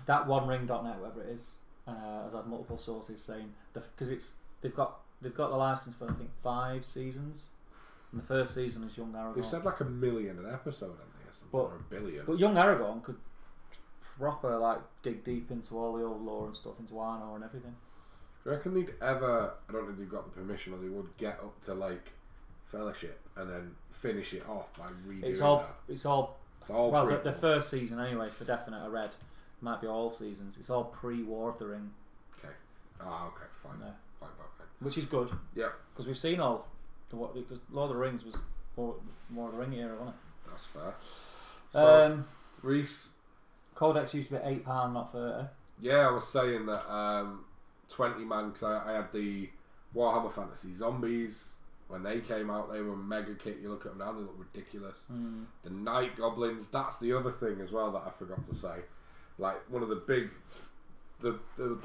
That OneRing.net, whatever it is, has had multiple sources saying... Because they've got the license for, I think, 5 seasons. And the first season is Young Aragorn. They've said like 1 million an episode, haven't they? Or 1 billion. But Young Aragorn could proper dig deep into all the old lore and stuff, into Arnor and everything. Do you reckon they'd ever... I don't know if they've got the permission, or they would get up to like Fellowship and then finish it off by redoing It's all well, the first season anyway, for definite, I read. Might be all seasons. It's all pre-War of the Ring. Okay. Okay, fine. Yeah. Fine. Which is good. Yeah. Because we've seen all... Because Lord of the Rings was more of the Ring era, wasn't it? That's fair. So, Reese, Codex used to be £8, not 30. Yeah, I was saying that 20 man, because I had the Warhammer Fantasy Zombies when they came out. They were mega kit. You look at them now, they look ridiculous. The Night Goblins, that's the other thing as well that I forgot to say. Like one of the big, there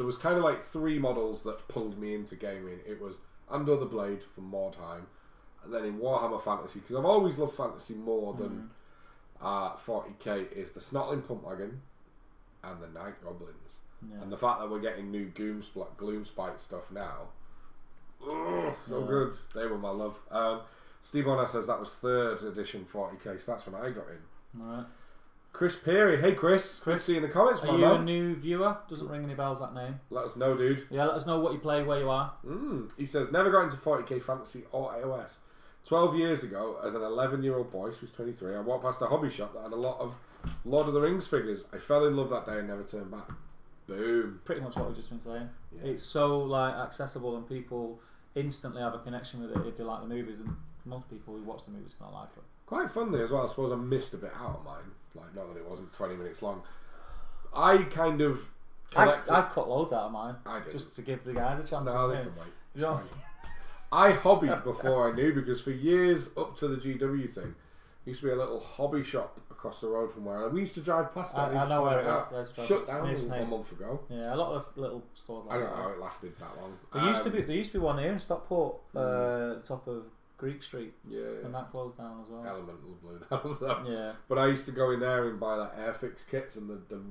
was kind of like 3 models that pulled me into gaming. It was Andor the Blade from Mordheim, and then in Warhammer Fantasy, because I've always loved fantasy more than 40k, is the Snotling Pump Wagon, and the Night Goblins. Yeah. And the fact that we're getting new Gloomspite stuff now, so good. They were my love. Steve Bonner says that was 3rd edition 40k, so that's when I got in. Alright. Chris Peary, hey Chris, good to see you in the comments, Are you a new viewer? Doesn't ring any bells, that name. Let us know, dude. Yeah, let us know what you play, where you are. He says, never got into 40k fantasy or AOS. 12 years ago, as an 11-year-old boy, she was 23, I walked past a hobby shop that had a lot of Lord of the Rings figures. I fell in love that day and never turned back. Boom. Pretty much what we've just been saying. Yeah. It's so like accessible and people instantly have a connection with it if they like the movies, and most people who watch the movies can't like it. Quite funny as well. I suppose I missed a bit out of mine. Like, not that it wasn't 20 minutes long. I kind of collected... I cut loads out of mine. I did. Just to give the guys a chance. No, they can wait. You know? I hobbied before I knew, because for years up to the GW thing, there used to be a little hobby shop across the road from where we used to drive past that. I know where it is. Shut down a month ago. Yeah, a lot of little stores like I that. don't know how it lasted that long. There used to be one here in Stockport, the top of Greek Street. Yeah. And that closed down as well. Elemental blew that of them. Yeah. But I used to go in there and buy like Airfix kits and the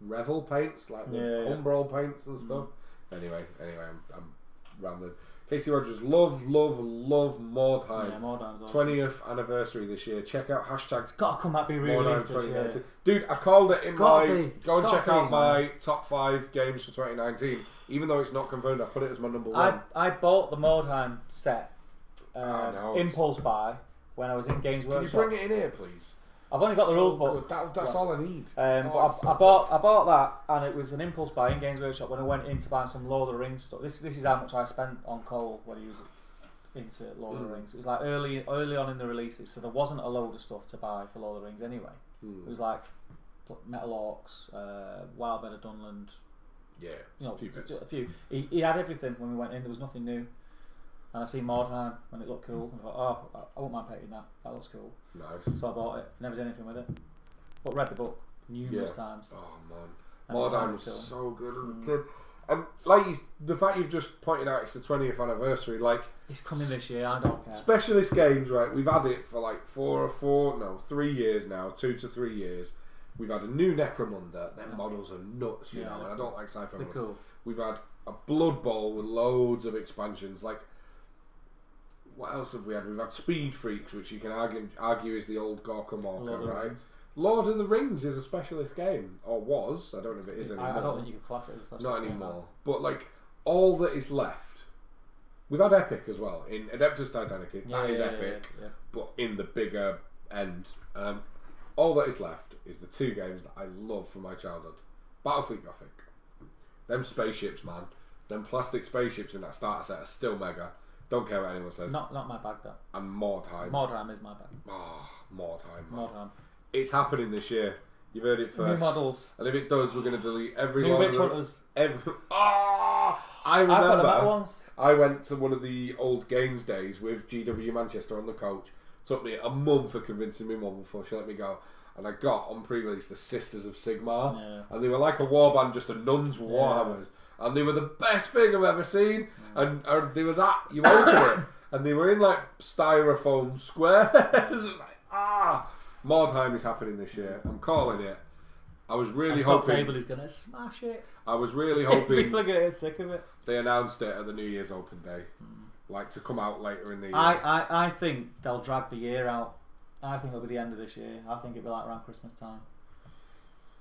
Revel paints, like the Umbral paints and stuff. Anyway, I'm rambling. Casey Rogers, love Mordheim. Yeah, Mordheim's awesome. 20th anniversary this year. Check out hashtag. It's got to come back, be re-released this year. Dude, I called it in my. Go and check out man. my top 5 games for 2019. Even though it's not confirmed, I put it as my number 1. I bought the Mordheim set, impulse buy, when I was in Games Workshop. Can you bring it in here, please? I've only got the rules book. That's all I need. But I bought that, and it was an impulse buy in Games Workshop when I went in to buy some Lord of the Rings stuff. This is how much I spent on Cole when he was into Lord of the Rings. It was like early on in the releases, so there wasn't a load of stuff to buy for Lord of the Rings anyway. It was like Metal Orcs, Wild Bed of Dunland. Yeah, you know, a few. He had everything when we went in. There was nothing new. And I seen Mordheim and it looked cool. And I thought, I wouldn't mind painting that. That looks cool. Nice. So I bought it. Never did anything with it. But read the book numerous times. Oh man, Mordheim was so good as a kid. And like the fact you've just pointed out, it's the 20th anniversary. Like, it's coming this year. I don't care. Specialist games, right? We've had it for like 3 years now, 2 to 3 years. We've had a new Necromunda. Their models are nuts, you know. And I don't like sci-fi models. Cool. We've had a Blood Bowl with loads of expansions. Like, what else have we had? We've had Speed Freaks, which you can argue is the old Gorka Morka, right? Lord of the Rings is a specialist game, or was. I don't know if it is anymore. I don't think you can class it as a specialist game. Not anymore. Now. But like, all that is left. We've had Epic as well in Adeptus Titanicus. That is epic, but in the bigger end. All that is left is the 2 games that I love from my childhood: Battlefleet Gothic. Them spaceships, man. Them plastic spaceships in that starter set are still mega. Don't care what anyone says. Not my bag, though. And Mordheim. Mordheim is my bag. Oh, Mordheim. Mordheim. It's happening this year. You've heard it first. New models. And if it does, we're going to delete every New Witch Hunters. I remember. I've got the metal ones. I went to one of the old games days with GW Manchester on the coach. Took me a month for convincing my mum before she let me go. And I got on pre-release the Sisters of Sigmar. Yeah. And they were like a warband, just a nuns with warhammers. And they were the best thing I've ever seen. And they were that, you open it, and they were in like styrofoam squares. It was like, Mordheim is happening this year. I'm calling it. I was really hoping. Top Table is going to smash it. I was really hoping. People are going to get sick of it. They announced it at the New Year's Open Day. Like, to come out later in the year. I think they'll drag the year out. I think it'll be the end of this year. I think it'll be like around Christmas time.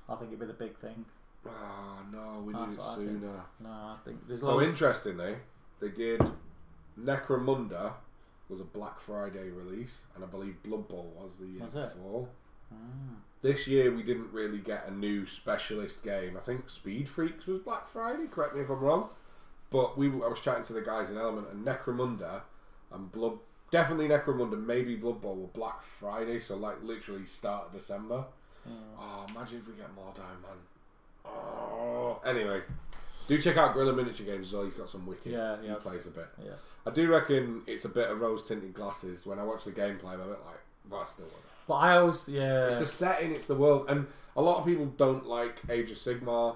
I think it'll be the big thing. Oh no, we need it sooner. No, I think there's loads. So interestingly, they did Necromunda was a Black Friday release, and I believe Blood Bowl was the year before. This year we didn't really get a new specialist game. I think Speed Freaks was Black Friday. Correct me if I'm wrong, but I was chatting to the guys in Element, and Necromunda and definitely Necromunda, maybe Blood Bowl were Black Friday, so like literally start of December. Oh, imagine if we get Mordheim, man. Oh. Anyway, do check out Gorilla Miniature Games as well. He's got some wicked. He plays a bit. Yeah. I do reckon it's a bit of rose tinted glasses. When I watch the gameplay, I'm a bit like, but I still want it. But I always, it's the setting, it's the world, and a lot of people don't like Age of Sigmar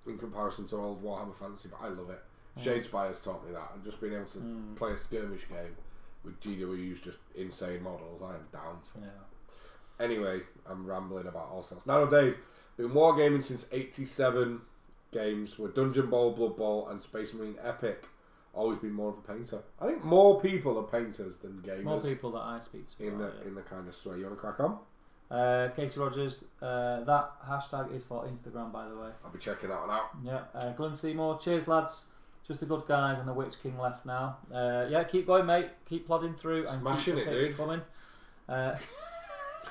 in comparison to old Warhammer Fantasy, but I love it. Shadespire's taught me that, and just being able to play a skirmish game with GW's just insane models, I am down for. Anyway, I'm rambling about all sorts. Now, Dave, Been wargaming since 87 games with Dungeon Bowl, Blood Bowl, and Space Marine Epic. Always been more of a painter. I think more people are painters than gamers. More people that I speak to. In the kind of sway. You want to crack on? Casey Rogers, that hashtag is for Instagram, by the way. I'll be checking that one out. Yeah. Glenn Seymour, cheers lads. Just the good guys and the Witch King left now. Yeah, keep going, mate. Keep plodding through and smashing keep the it, dude. coming.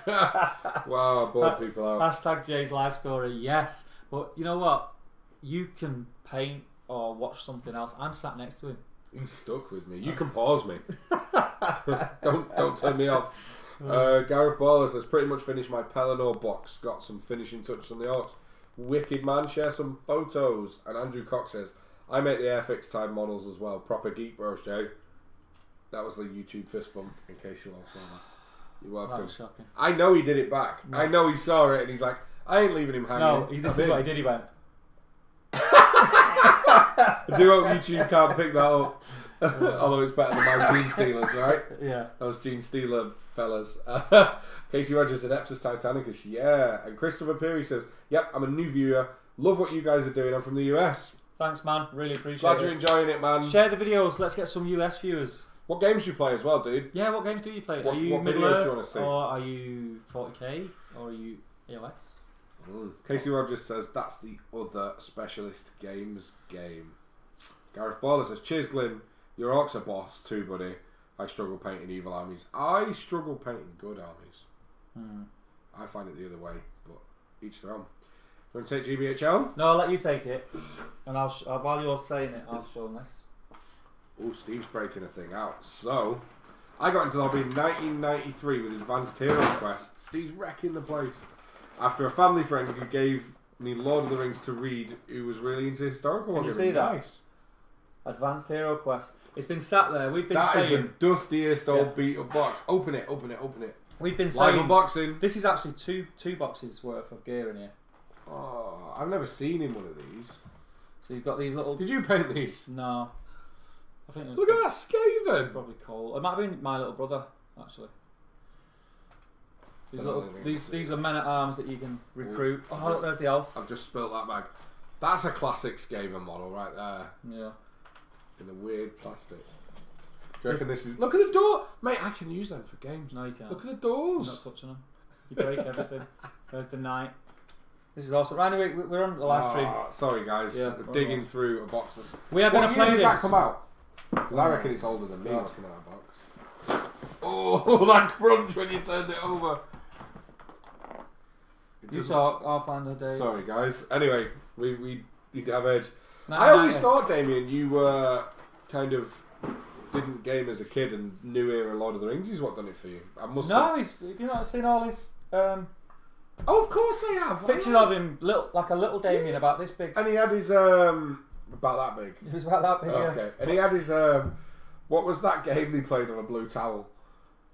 Wow, bored people out. Hashtag Jay's life story. Yes, but you know what? You can paint or watch something else. I'm sat next to him. He's stuck with me. You can pause me. don't turn me off. Gareth Baller says, pretty much finished my Pelennor box. Got some finishing touches on the orcs. Wicked man, share some photos. And Andrew Cox says, I make the Airfix type models as well. Proper geek bros, Jay. That was the YouTube fist bump, in case you all saw that. You're welcome. That was shocking. I know he did it back. No. I know he saw it and he's like, I ain't leaving him hanging. No, this is what he did. He went. I do hope YouTube can't pick that up. Although it's better than my Gene Stealers, right? Yeah. Those Gene Stealer fellas. Casey Rogers said, Epsis Titanicus, yeah. And Christopher Peary says, yep, I'm a new viewer. Love what you guys are doing. I'm from the US. Thanks, man. Really appreciate it. Glad you're enjoying it, man. Share the videos. Let's get some US viewers. What games do you play as well, dude? Yeah, what games do you play? What, are you Middle videos Earth, do you want to see? or are you 40k, or are you EOS? Casey Rogers says, that's the other specialist games game. Gareth Baller says, cheers, Glyn. Your orcs are boss too, buddy. I struggle painting evil armies. I struggle painting good armies. I find it the other way, but each their own. You want to take GBHL? No, I'll let you take it. And I'll while you're saying it, I'll show them this. Oh, Steve's breaking a thing out. So, I got into the hobby in 1993 with Advanced Hero Quest. Steve's wrecking the place. After a family friend who gave me Lord of the Rings to read, who was really into historical. Can you see that? Nice. Advanced Hero Quest. It's been sat there. We've been saying... That is the dustiest old beat-up box. Open it. We've been saying... Live unboxing. This is actually two boxes worth of gear in here. Oh, I've never seen him one of these. So you've got these little... Did you paint these? No. I think look at that Skaven. Probably Cole. It might have been my little brother, actually. These are men at arms that you can recruit. Oh, look, there's the elf. I've just spilt that bag. That's a classic Skaven model right there. Yeah. In the weird plastic. Do you reckon this is... Look at the door! Mate, I can use them for games. No, you can't. Look at the doors. You're not touching them. You break everything. There's the knight. This is awesome. Right, anyway, we're on the live stream. Sorry, guys. Yeah, we're digging through a box. We are going to play When this. did that come out? Because I reckon it's older than me looking at that box. Oh, that crunch when you turned it over. You talk, I'll find the day. Sorry, guys. Anyway, we diverge. I always thought, Damien, you were kind of didn't game as a kid and new era Lord of the Rings is what done it for you. I must. No, do you not seen all his? Oh, of course I have. Pictures of him, like a little Damien, about this big. And he had his about that big. It was about that big. Okay, yeah. And he had his what was that game they played on a blue towel?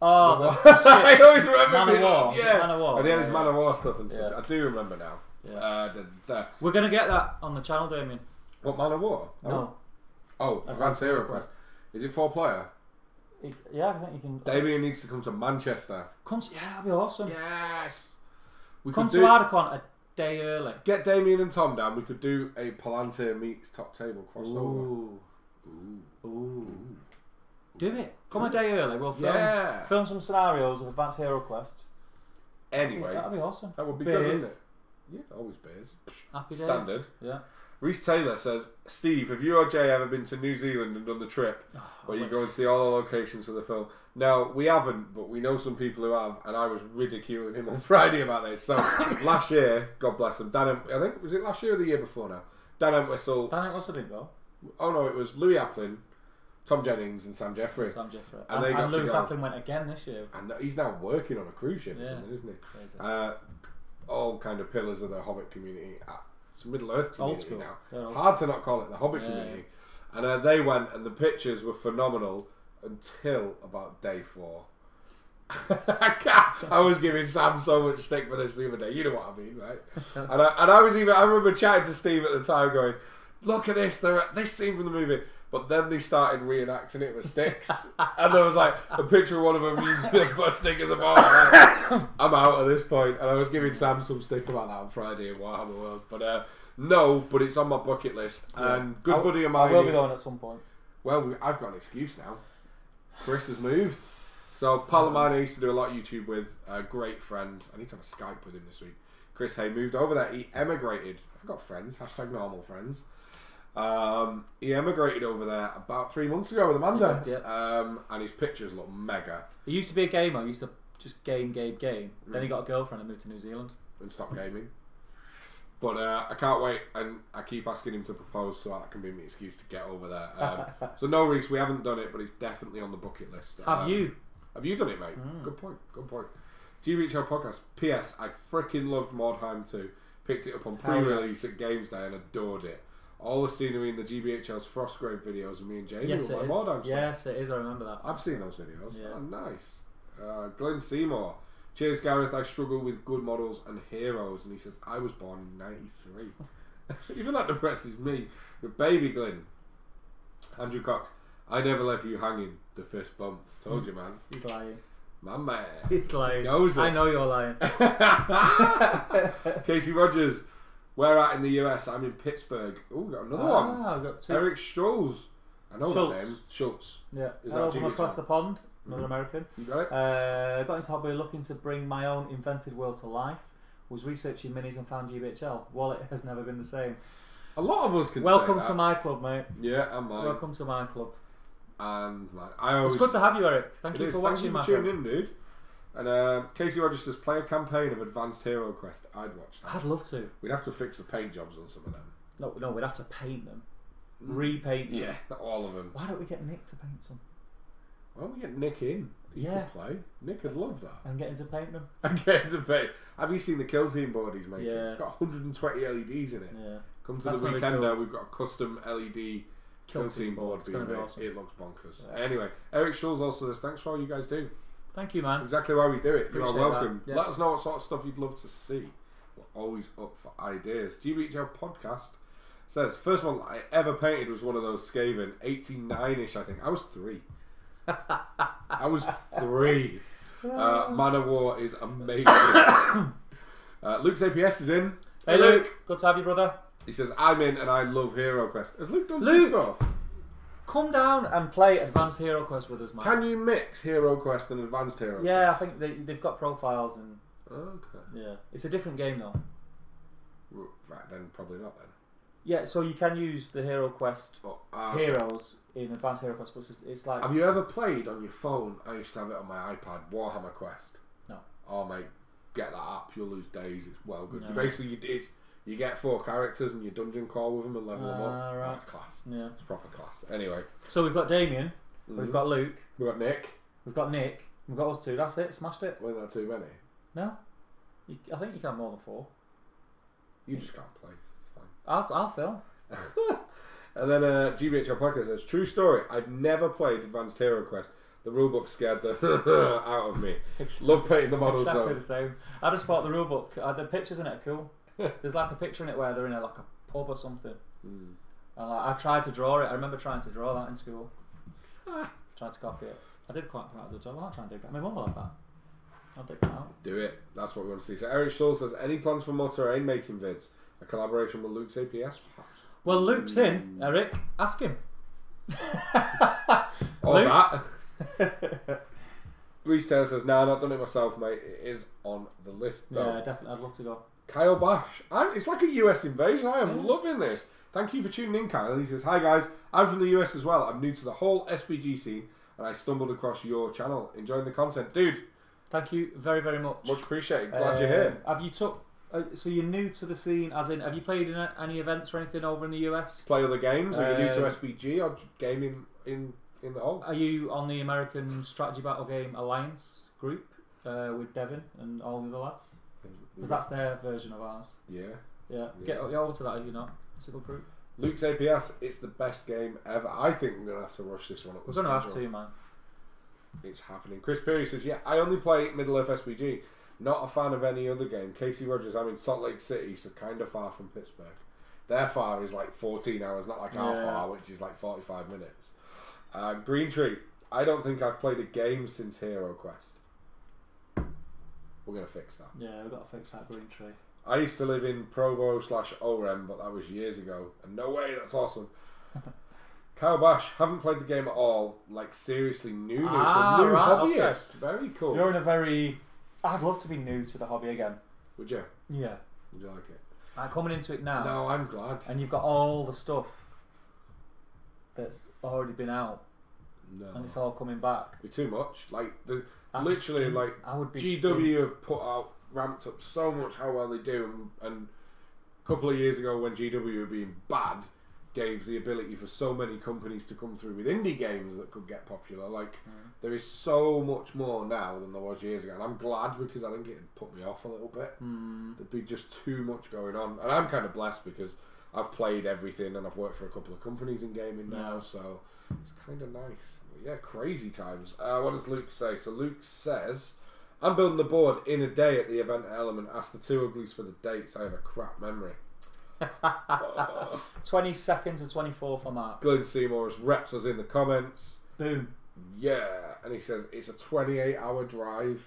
Oh, I always remember Man of War. Yeah, Man of War. And he had his Man of War stuff and stuff. Yeah. I do remember now. Yeah. We're gonna get that on the channel, Damien. What, Man of War? No. Oh, Advanced Hero Quest. Is it 4-player? Yeah, I think you can. Damien needs to come to Manchester. Yeah, that'd be awesome. Yes. We come to Ardacon a day early. Get Damien and Tom down. We could do a Palantir meets Top Table crossover. Ooh. Do it. Come a day early. We'll film some scenarios of Advanced Hero Quest. Anyway, that'd be awesome. That would be good, wouldn't it? Yeah, always beers. Happy days. Standard. Yeah. Reese Taylor says, Steve, have you or Jay ever been to New Zealand and done the trip where you go and see all the locations for the film? Now, we haven't, but we know some people who have, and I was ridiculing him on Friday about this. So, last year, God bless him, I think, was it last year or the year before now? Dan Entwistle. Dan Entwistle didn't go. Oh no, it was Louis Applin, Tom Jennings and Sam Jeffrey. And Louis Applin went again this year. And he's now working on a cruise ship or something, isn't he? Crazy. All kind of pillars of the Hobbit community. It's a Middle Earth community now. It's hard to not call it the Hobbit community. And they went, and the pictures were phenomenal until about day 4. I was giving Sam so much stick for this the other day. You know what I mean, right? and I remember chatting to Steve at the time, going, "Look at this! They're at this scene from the movie." But then they started reenacting it with sticks. And there was like a picture of one of them using a butt stick as a ball. Like, I'm out at this point. And I was giving Sam some stick about that on Friday in Warhammer World. But no, but it's on my bucket list. And good buddy of mine. I will be going at some point. Well, I've got an excuse now. Chris has moved. So pal of mine I used to do a lot of YouTube with, a great friend. I need to have a Skype with him this week. Chris Hay moved over there. He emigrated. I've got friends. # normal friends. He emigrated over there about 3 months ago with Amanda. Yeah. And his pictures look mega. He used to be a gamer. He used to just game. Then he got a girlfriend and moved to New Zealand. And stopped gaming. But I can't wait, and I keep asking him to propose so that can be my excuse to get over there. So no, Reese, we haven't done it, but it's definitely on the bucket list. Have you? Have you done it, mate? Good point. GBHL podcast. P.S. I freaking loved Mordheim 2. Picked it up on pre-release at Games Day and adored it. All the scenery in the GBHL's Frostgrave videos of me and Jamie. Yes, it is. Mordheim yes, it is. I remember that. I've seen those videos. Yeah. Oh, nice. Glenn Seymour. Cheers, Gareth. I struggle with good models and heroes. And he says, I was born in 93. Even that depresses me. But baby Glenn. Andrew Cox. I never left you hanging. The fist bumped. Told you, man. He's lying. My man. He's lying. He knows it. I know you're lying. Casey Rogers. Where at in the US? I'm in Pittsburgh. Oh, got another one. I've got two. Eric Strolls. I know Schultz. that name. Schultz. Yeah. Is Hello that from GBHL? across the pond. Another American. You got it? Got into hobby looking to bring my own invented world to life. Was researching minis and found GBHL. Wallet has never been the same. A lot of us can Welcome say that. to my club, mate. Yeah, and mine. Welcome to my club. And mine. I always, It's good to have you, Eric. Thank you is. for watching, Thank you my for tuning friend. in, dude. And Casey Rogers says, play a campaign of Advanced Hero Quest. I'd watch that. I'd love to. We'd have to fix the paint jobs on some of them. No, we'd have to paint them. Repaint them. Yeah, not all of them. Why don't we get Nick to paint some? Why don't we get Nick in? He Yeah. could play. Nick would love that. And get him to paint them? And get him to paint. Have you seen the Kill Team board he's making? Yeah. It's got 120 LEDs in it. Yeah. Come to That's the gonna be weekend cool. now, we've got a custom LED Kill Team board It's being gonna be made. awesome. It looks bonkers. Yeah. Anyway, Eric Schulz also says, thanks for all you guys do. Thank you, man. That's exactly why we do it. You are Appreciate welcome. that. Yeah. Let us know what sort of stuff you'd love to see. We're always up for ideas. GBHL podcast says, first one I ever painted was one of those Skaven, 89-ish I think. I was 3. I was 3. Man of War is amazing. Luke's APS is in. Hey, Luke. Good to have you, brother. He says, I'm in and I love Hero Quest. Has Luke done Luke! some stuff? Come down and play Advanced Hero Quest with us, man. Can you mix Hero Quest and Advanced Hero Quest? Yeah, I think they've got profiles and... Okay. Yeah. It's a different game, though. Right, then probably not then. Yeah, so you can use the Hero Quest heroes in Advanced Hero Quest, but it's like... Have you ever played on your phone? I used to have it on my iPad, Warhammer Quest. No. Oh mate, get that app, you'll lose days, it's well good. No. You basically, you get 4 characters and you dungeon crawl with them and level them up. Right. That's class. Yeah. It's proper class. Anyway. So we've got Damien, we've got Luke, We've got Nick. we've got Nick, we've got us 2, that's it, smashed it. Wasn't that too many? No? I think you can have more than 4. You just can't play, it's fine. I'll film. And then GBHL Podcast says, true story, I've never played Advanced Hero Quest. The rulebook scared the out of me. Love painting the models exactly though. the same. I just thought the rulebook, the pictures in it are cool. There's like a picture in it where they're in like a pub or something. And I tried to draw it. I remember trying to draw that in school. Tried to copy it. I did quite a good job. I'll try and dig that. My mum will have that. I'll dig that out. Do it. That's what we want to see. So Eric Schulz says, any plans for more terrain making vids? A collaboration with Luke's APS, perhaps? Well, Luke's in, Eric. Ask him. Or that. Reese Taylor says, nah, I've not done it myself, mate. It is on the list, though. Yeah, definitely. I'd love to go. Kyle Bash. It's like a US invasion. I am loving this. Thank you for tuning in, Kyle. He says, hi, guys. I'm from the US as well. I'm new to the whole SBG scene, and I stumbled across your channel. Enjoying the content. Dude. Thank you very, very much. Much appreciated. Glad you're here. Have you took... so you're new to the scene, as in, have you played in any events or anything over in the US? Play other games? Are you new to SBG or gaming in the whole? Are you on the American Strategy Battle Game Alliance group with Devin and all the other lads? Because that's their version of ours. Yeah. Yeah. Get over to that if you're not. It's a good group. Luke's APS, it's the best game ever. I think we're going to have to rush this one up. We're going to have to, man. It's happening. Chris Perry says, yeah, I only play Middle-earth SBG. Not a fan of any other game. Casey Rogers, I'm in Salt Lake City, so kind of far from Pittsburgh. Their far is like 14 hours, not like our far, which is like 45 minutes. Green Tree. I don't think I've played a game since Hero Quest. We're going to fix that. Yeah, we've got to fix that Green Tree. I used to live in Provo/Orem, but that was years ago. And no way, that's awesome. Kyle Bash, haven't played the game at all. Like, seriously new. So new hobbyist. Okay. Very cool. You're in a very... I'd love to be new to the hobby again. Would you? Yeah. Would you like it? Coming into it now. No, I'm glad. And you've got all the stuff that's already been out. No. And it's all coming back. It'd be too much. Like, I would be GW have put out, ramped up so much how well they do. And a couple of years ago when GW were being bad, gave the ability for so many companies to come through with indie games that could get popular. Like, there is so much more now than there was years ago, and I'm glad because I think it put me off a little bit. There'd be just too much going on, and I'm kind of blessed because I've played everything and I've worked for a couple of companies in gaming now, so it's kind of nice. But yeah, crazy times. What does Luke say? So Luke says, I'm building the board in a day at the event element. Ask the two uglies for the dates. I have a crap memory. 22nd to 24th of March. Glenn Seymour has repped us in the comments. Boom. Yeah, and he says it's a 28-hour drive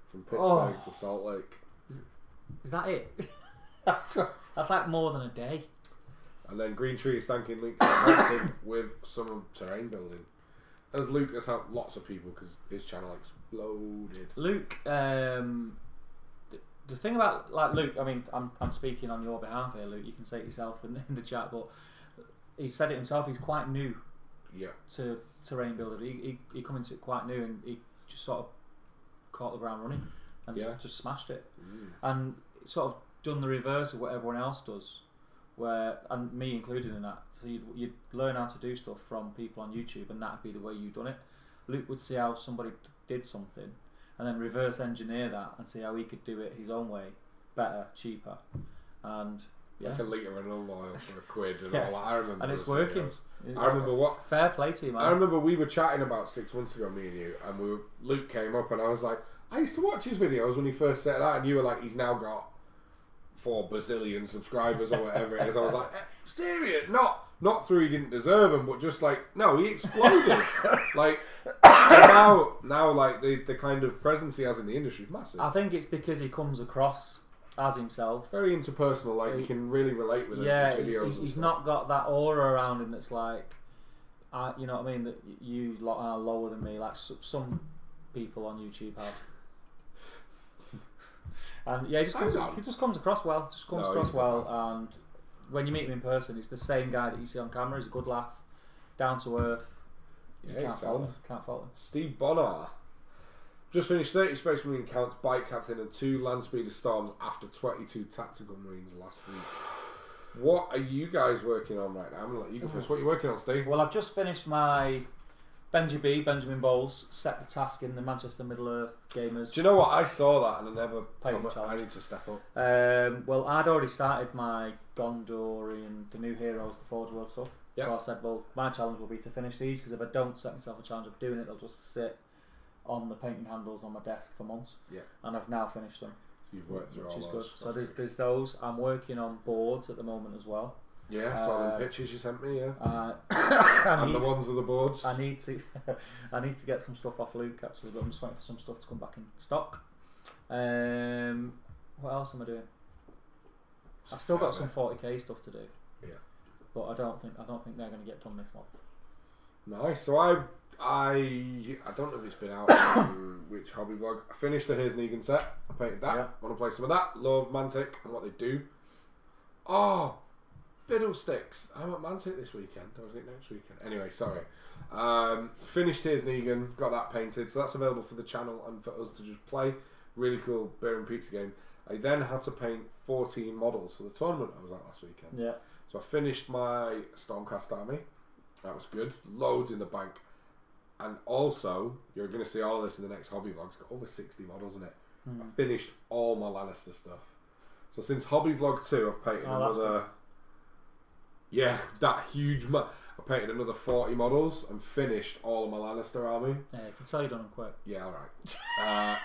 from Pittsburgh to Salt Lake. Is that it? That's like more than a day. And then Green Tree is thanking Luke for helping him with some terrain building. As Luke has helped lots of people because his channel exploded. Luke, the thing about Luke, I mean, I'm speaking on your behalf here, Luke. You can say it yourself in the chat, but he said it himself. He's quite new. Yeah. To terrain builder, he come into it quite new, and he just sort of caught the ground running, and just smashed it, and sort of done the reverse of what everyone else does, where and me included in that. So you'd learn how to do stuff from people on YouTube, and that'd be the way you've done it. Luke would see how somebody did something, and then reverse engineer that and see how he could do it his own way, better, cheaper, and like a litre of oil for £1 and all that. I remember, and it's working. Videos. I remember what. Fair play to you, man. I remember we were chatting about 6 months ago, me and you, and Luke came up, and I was like, I used to watch his videos when he first set out, and you were like, he's now got 4 bazillion subscribers or whatever it is. I was like, serious? Not through he didn't deserve them, but just like, no, he exploded. Like, now like the kind of presence he has in the industry is massive. I think it's because he comes across as himself. Very interpersonal, like you can really relate with him in his videos. He's not got that aura around him that's like, you know what I mean, that you lot are lower than me, like some people on YouTube have. And yeah, he just comes across well. And when you meet him in person, he's the same guy that you see on camera. He's a good laugh, down to earth. You can't fault him. Steve Bonnar just finished 30 Space Marine counts, bike captain, and 2 land speeder storms after 22 tactical marines last week. What are you guys working on right now? I'm gonna let you go first. What are you working on, Steve? Well, I've just finished my Benjamin Bowles set the task in the Manchester Middle Earth Gamers. Do you know what? I saw that and I never. I need to step up. Well, I'd already started my Gondorian, the new heroes, the Forge World stuff. Yep. So I said, well, my challenge will be to finish these, because if I don't set myself a challenge of doing it, they'll just sit on the painting handles on my desk for months. Yeah. And I've now finished them. So you've worked through all those. Which is good. So there's those. I'm working on boards at the moment as well. Yeah, saw them pictures you sent me. Yeah. And the ones of the boards. I need to get some stuff off Luke actually, but I'm just waiting for some stuff to come back in stock. What else am I doing? I've still got some 40k stuff to do. Yeah. But I don't think they're going to get done this month. Nice. So I don't know if it's been out which hobby vlog. I finished the Here's Negan set. I painted that. Yeah. Want to play some of that. Love Mantic and what they do. Oh, fiddlesticks. I'm at Mantic this weekend. Or was it next weekend? Anyway, sorry. Finished Here's Negan. Got that painted. So that's available for the channel and for us to just play. Really cool beer and pizza game. I then had to paint 14 models for the tournament I was at last weekend. Yeah. So I finished my Stormcast army. That was good. Loads in the bank. And also, you're going to see all of this in the next hobby vlog. It's got over 60 models in it. I finished all my Lannister stuff. So since hobby vlog 2, I've painted another... Yeah, that huge... I painted another 40 models and finished all of my Lannister army. Yeah, you can tell you done them quick. Yeah, alright.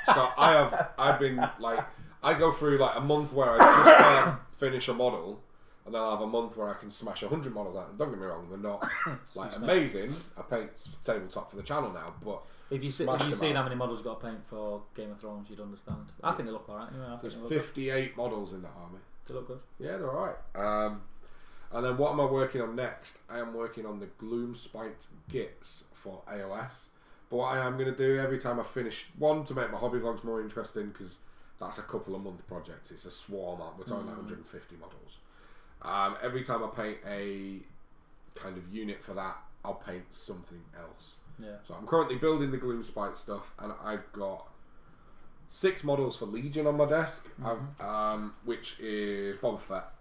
So I've been like... I go through like a month where I just can't finish a model. and then I'll have a month where I can smash 100 models out. And don't get me wrong, they're not like amazing. I paint tabletop for the channel now, but if you seen how many models you've got to paint for Game of Thrones, you'd understand. I think they look alright. Anyway, there's 58 models in that army. They look good. Yeah, they're alright. And then what am I working on next? I am working on the Gloomspite Gits for AOS. But what I am going to do every time I finish one, to make my hobby vlogs more interesting, because that's a couple of month project. It's a swarm out. We're talking like 150 models. Every time I paint a kind of unit for that, I'll paint something else. Yeah. So I'm currently building the Gloomspite stuff, and I've got 6 models for Legion on my desk, which is Boba Fett,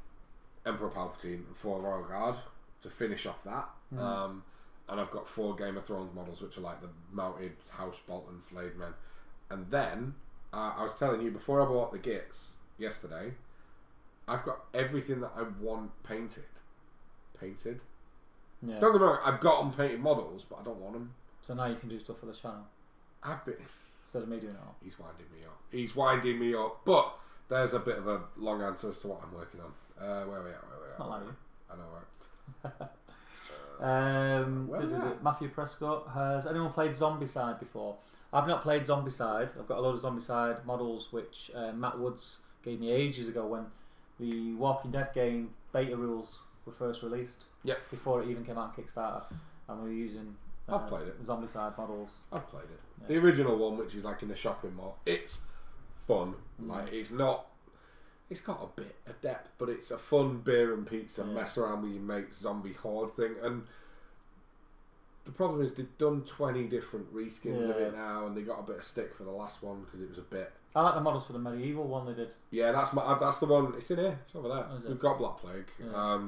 Emperor Palpatine, and 4 Royal Guard to finish off that. And I've got 4 Game of Thrones models, which are like the mounted House Bolton flayed men. And then I was telling you before I bought the Gits yesterday, I've got everything that I want painted. Yeah. Don't get me wrong, I've got unpainted models, but I don't want them. So now you can do stuff for the channel. Instead of me doing it all. He's winding me up. But there's a bit of a long answer as to what I'm working on. Where are we at? It's not like you. I know, right? Matthew Prescott, has anyone played Zombicide before? I've not played Zombicide. I've got a load of Zombicide models which Matt Woods gave me ages ago when the Walking Dead game beta rules were first released. Yep. Before it even came out on Kickstarter, and we were using I've played it. Zombicide models. I've played it. Yeah. The original one, which is like in the shopping mall. It's fun. Like it's not. It's got a bit of depth, but it's a fun beer and pizza mess around with your mates zombie horde thing. And the problem is they've done 20 different reskins of it now, and they got a bit of stick for the last one because it was a bit. I like the models for the medieval one they did. Yeah, that's the one. It's in here. It's over there. Oh, We've got Black Plague. Yeah.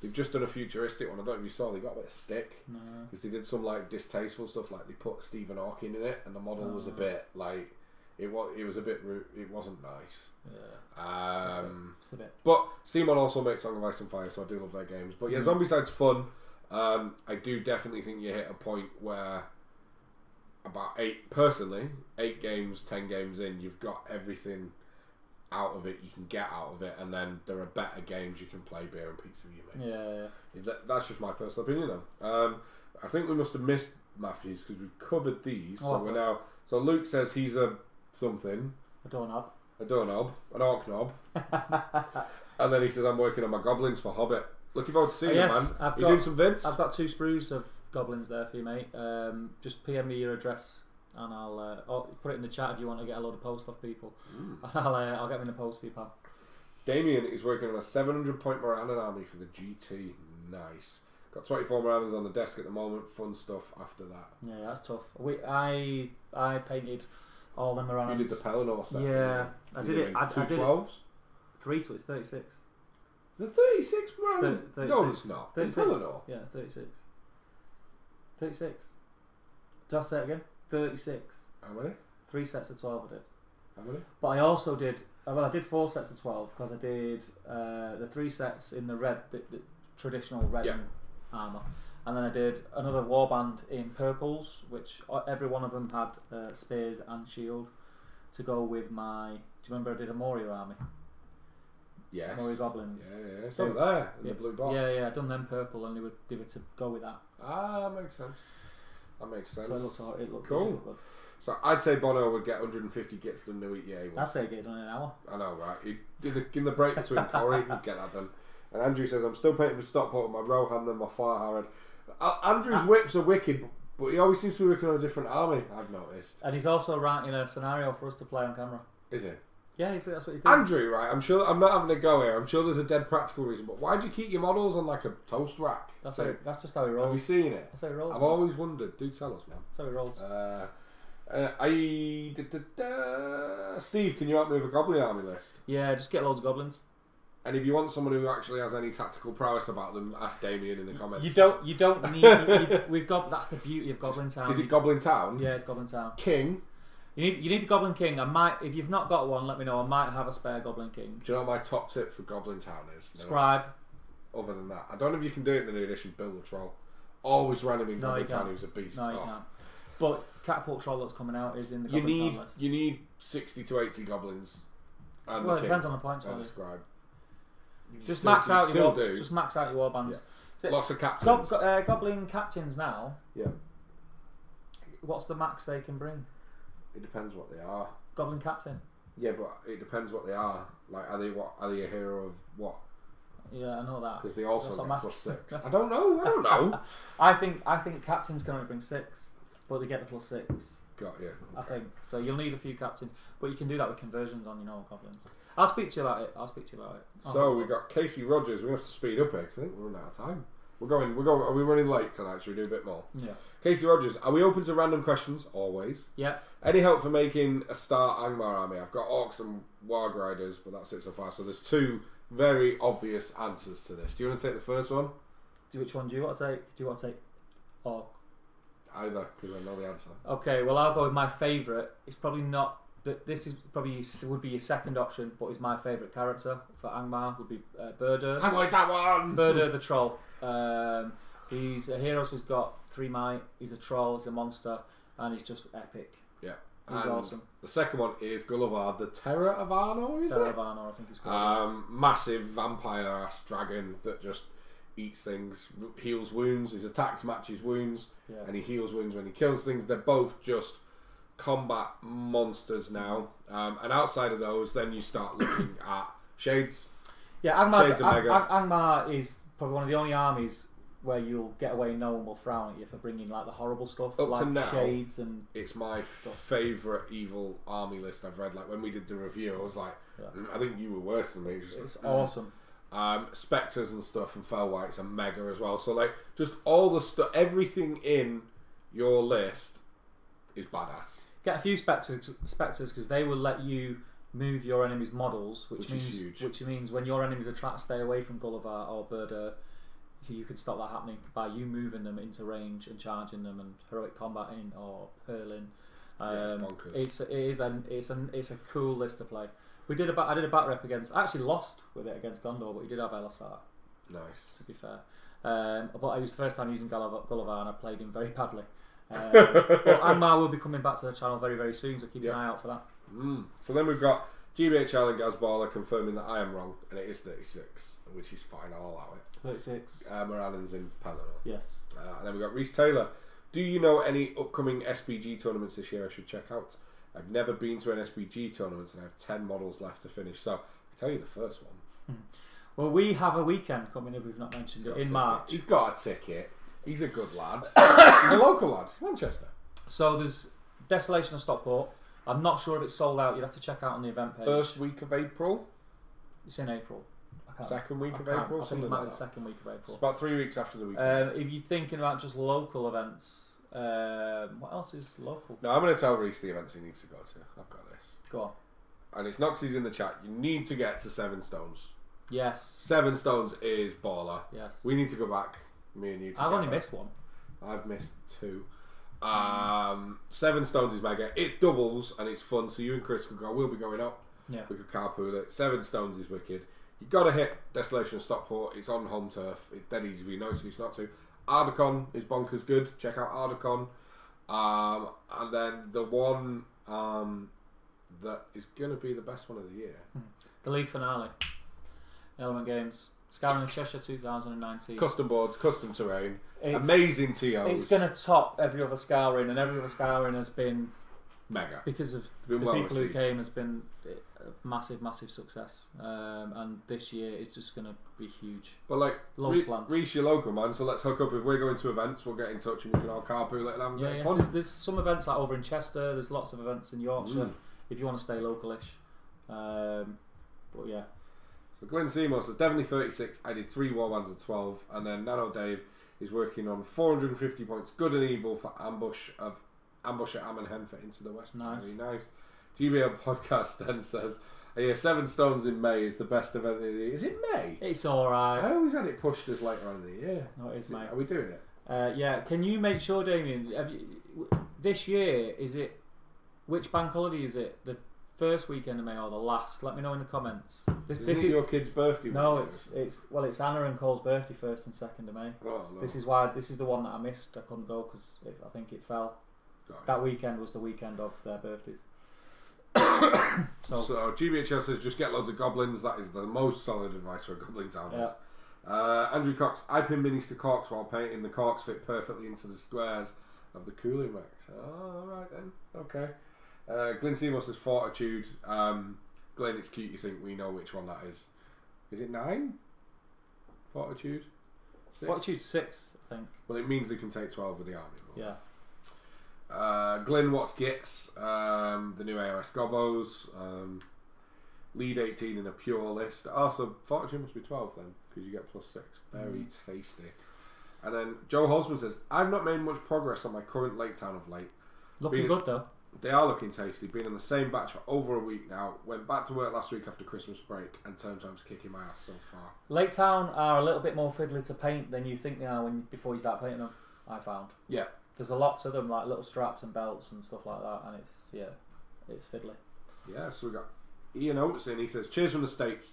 They've just done a futuristic one. I don't know if you saw. They got a bit of stick because they did some like distasteful stuff. Like they put Stephen Hawking in it, and the model was a bit like. It was a bit rude. It wasn't nice. Yeah. It's a bit. But Simon also makes Song of Ice and Fire, so I do love their games. But yeah, Zombicide's fun. I do definitely think you hit a point where about 8 games, 10 games in, you've got everything out of it you can get out of it, and then there are better games you can play beer and pizza with your mates. Yeah. That's just my personal opinion though. I think we must have missed Matthews because we've covered these. So Luke says he's a something. A doorknob. An orc knob. And then he says, I'm working on my goblins for Hobbit. Looking forward to seeing them, man. You doing some vids? I've got 2 sprues of goblins there for you, mate. Just PM me your address and I'll put it in the chat if you want to get a load of post off people. I'll get them in the post for you, pal. Damien is working on a 700 point Morannon army for the GT. Nice. Got 24 Morannons on the desk at the moment. Fun stuff after that. Yeah, that's tough. I painted all them Morannons. You did the Pelennor set. Yeah, I did it. I did 12s? 3 to it's 36. Is it 36 Morannons? 36. No, it's not. 36. Pelennor? Yeah, 36. 36. Did I say it again? 36. How many? 3 sets of 12 I did. How many? But I also did. Well, I did 4 sets of 12 because I did the 3 sets in the red, the traditional red armour, and then I did another warband in purples, which every one of them had spears and shield to go with my. Do you remember I did a Moria army? Yes. Moria goblins. Yeah. It's over there in the blue box. Yeah. I done them purple, and they were to go with that. Ah, makes sense. That makes sense. So it looked cool. Good. So I'd say Bono would get 150 gets done to eat. Yeah, I'd say get it done in an hour. I know, right? In the break between Corey, he'd get that done. And Andrew says, I'm still painting for Stockport with my Rohan and my Fire Harrod. Andrew's whips are wicked, but he always seems to be working on a different army, I've noticed. And he's also writing a scenario for us to play on camera. Is he? Yeah, that's what he's doing. Andrew, right? I'm sure. I'm not having a go here. I'm sure there's a dead practical reason. But why do you keep your models on like a toast rack? That's just how he rolls. Have you seen it? That's how he rolls. I've always wondered. Do tell us, man. That's how he rolls. Steve, can you help me with a goblin army list? Yeah, just get loads of goblins. And if you want someone who actually has any tactical prowess about them, ask Damien in the comments. You don't need. We've got. That's the beauty of Goblin Town. Is it Goblin Town? Yeah, it's Goblin Town. King. You need the Goblin King. I might, if you've not got one, let me know. I might have a spare Goblin King. Do you know what my top tip for Goblin Town is? Scribe. Other than that, I don't know if you can do it in the new edition. Build the troll. Always ran him in Goblin Town. He was a beast. No, you can't. But Catapult Troll that's coming out is in the Goblin Town list. You need 60 to 80 goblins. And well, it depends on the points. And the scribe. Just max out your warbands. Yeah. Lots of captains. Goblin captains now. Yeah. What's the max they can bring? It depends what they are. Goblin captain. Yeah, but it depends what they are. Like, are they a hero of what? Yeah, I know that. Because they also get +6. I don't know. I think captains can only bring 6, but they get the +6. Got you. Okay. I think so. You'll need a few captains, but you can do that with conversions on goblins. I'll speak to you about it. So we got Casey Rogers. We have to speed up here because I think we're running out of time. We're going. Are we running late tonight? Should we do a bit more? Yeah. Casey Rogers, are we open to random questions? Always. Yeah. Any help for making a star Angmar army? I've got orcs and warg riders, but that's it so far. So there's 2 very obvious answers to this. Do you want to take the first one? Which one do you want to take? Do you want to take orc? Either, because I know the answer. Okay. Well, I'll go with my favourite. It's probably not. This is probably would be your second option, but it's my favourite character for Angmar would be Burdur. I like that one. Burdur the troll. He's a hero, so he's got 3 might. He's a troll. He's a monster, and he's just epic. Yeah, he's awesome. The second one is Gullivar, the Terror of Arnor. Terror of Arnor, I think it's called. Massive vampire-ass dragon that just eats things, heals wounds. His attacks match his wounds, and he heals wounds when he kills things. They're both just combat monsters now, and outside of those, then you start looking at Shades. Yeah, Angmar is probably one of the only armies where you'll get away, no one will frown at you for bringing like the horrible stuff, up like to now, Shades and. It's my favourite evil army list I've read. Like when we did the review, I was like, I think you were worse than me. It's awesome. Spectres and stuff and Fellwights are mega as well. So like, just all the stuff, everything in your list is badass. Get a few spectres because they will let you move your enemy's models, which means when your enemies are trying to stay away from Gullivar or Burdur, you can stop that happening by you moving them into range and charging them and heroic combating or hurling. It's a cool list to play. I did a bat rep against. I actually lost with it against Gondor, but he did have Elisar. Nice. To be fair, but it was the first time using Gullivar, and I played him very badly. But Angmar will be coming back to the channel very, very soon, so keep an eye out for that. So then we've got GBHL and Gazballer confirming that I am wrong, and it is 36, which is fine, I'll allow it. 36. Moranen's in Pelennor. Yes. And then we've got Reese Taylor. Do you know any upcoming SPG tournaments this year I should check out? I've never been to an SPG tournament, and I have 10 models left to finish, so I can tell you the first one. Well, we have a weekend coming, if we've not mentioned it, in March. He's got a ticket. He's a good lad. He's a local lad. Manchester. So there's Desolation of Stockport. I'm not sure if it's sold out. You'd have to check out on the event page. First week of April. It's in April. Second week of April. I think it might be the second week of April. It's about 3 weeks after the weekend. If you're thinking about just local events, what else is local? No, I'm going to tell Reese the events he needs to go to. I've got this. Go on. And it's Noxie's in the chat. You need to get to 7 Stones. Yes. 7 Stones is baller. Yes. We need to go back. Me and you. I've only missed one. I've missed 2. 7 Stones is mega. It's doubles and it's fun. So you and Chris could go. We'll be going up. Yeah. We could carpool it. 7 Stones is wicked. You got to hit Desolation of Stockport. It's on home turf. It's dead easy for you. No excuse not to. Ardacon is bonkers good. Check out Ardacon. And then the one that is going to be the best one of the year. The league finale. Element Games. Scouring in Cheshire 2019. Custom boards, custom terrain. Amazing TOs. It's going to top every other Scouring, and every other Scouring has been mega. Because of the people who came, has been a massive, massive success. And this year is just going to be huge. But like, planned. Reach your local, man, so let's hook up. If we're going to events, we'll get in touch and we can all carpool it and have a bit of fun. There's some events like over in Chester, there's lots of events in Yorkshire, if you want to stay localish. But yeah. So Glenn Seymour says, definitely 36. I did 3 warbands of 12. And then Nano Dave is working on 450 points, good and evil for Ambush at Ammenhen for Into the West. Nice. Very nice. GBL Podcast then says, 7 Stones in May is the best event of the year. Is it May? It's alright. I always had it pushed as later on in the year. No, it is May. Are we doing it? Yeah. Can you make sure, Damien, this year, which bank holiday is it? The first weekend of May or the last? Let me know in the comments. This is your kid's birthday. No, it's Anna and Cole's birthday 1st and 2nd of May. Oh, no. This is the one that I missed. I couldn't go because I think it fell. That weekend was the weekend of their birthdays. So GBHL says just get loads of goblins. That is the most solid advice for a goblin town list. Andrew Cox, I pin minis to corks while painting. The corks fit perfectly into the squares of the cooling racks. Oh, alright then. Okay. Glyn Seymour says Fortitude. Glenn, it's cute you think we know which one that is. Is it 9? Fortitude? 6? Fortitude 6, I think. Well, it means they can take 12 with the army. Yeah. Glenn Watts Gits, the new AOS Gobos, lead 18 in a pure list. So Fortitude must be 12 then, because you get +6. Very tasty. And then Joe Holzman says, I've not made much progress on my current Lake Town of late. Looking good though. They are looking tasty. Been in the same batch for over a week now. Went back to work last week after Christmas break, and term time's kicking my ass so far. Lake Town are a little bit more fiddly to paint than you think they are before you start painting them, I found. Yeah. There's a lot to them, like little straps and belts and stuff like that, and it's fiddly. Yeah, so we got Ian Oates in. He says, cheers from the States.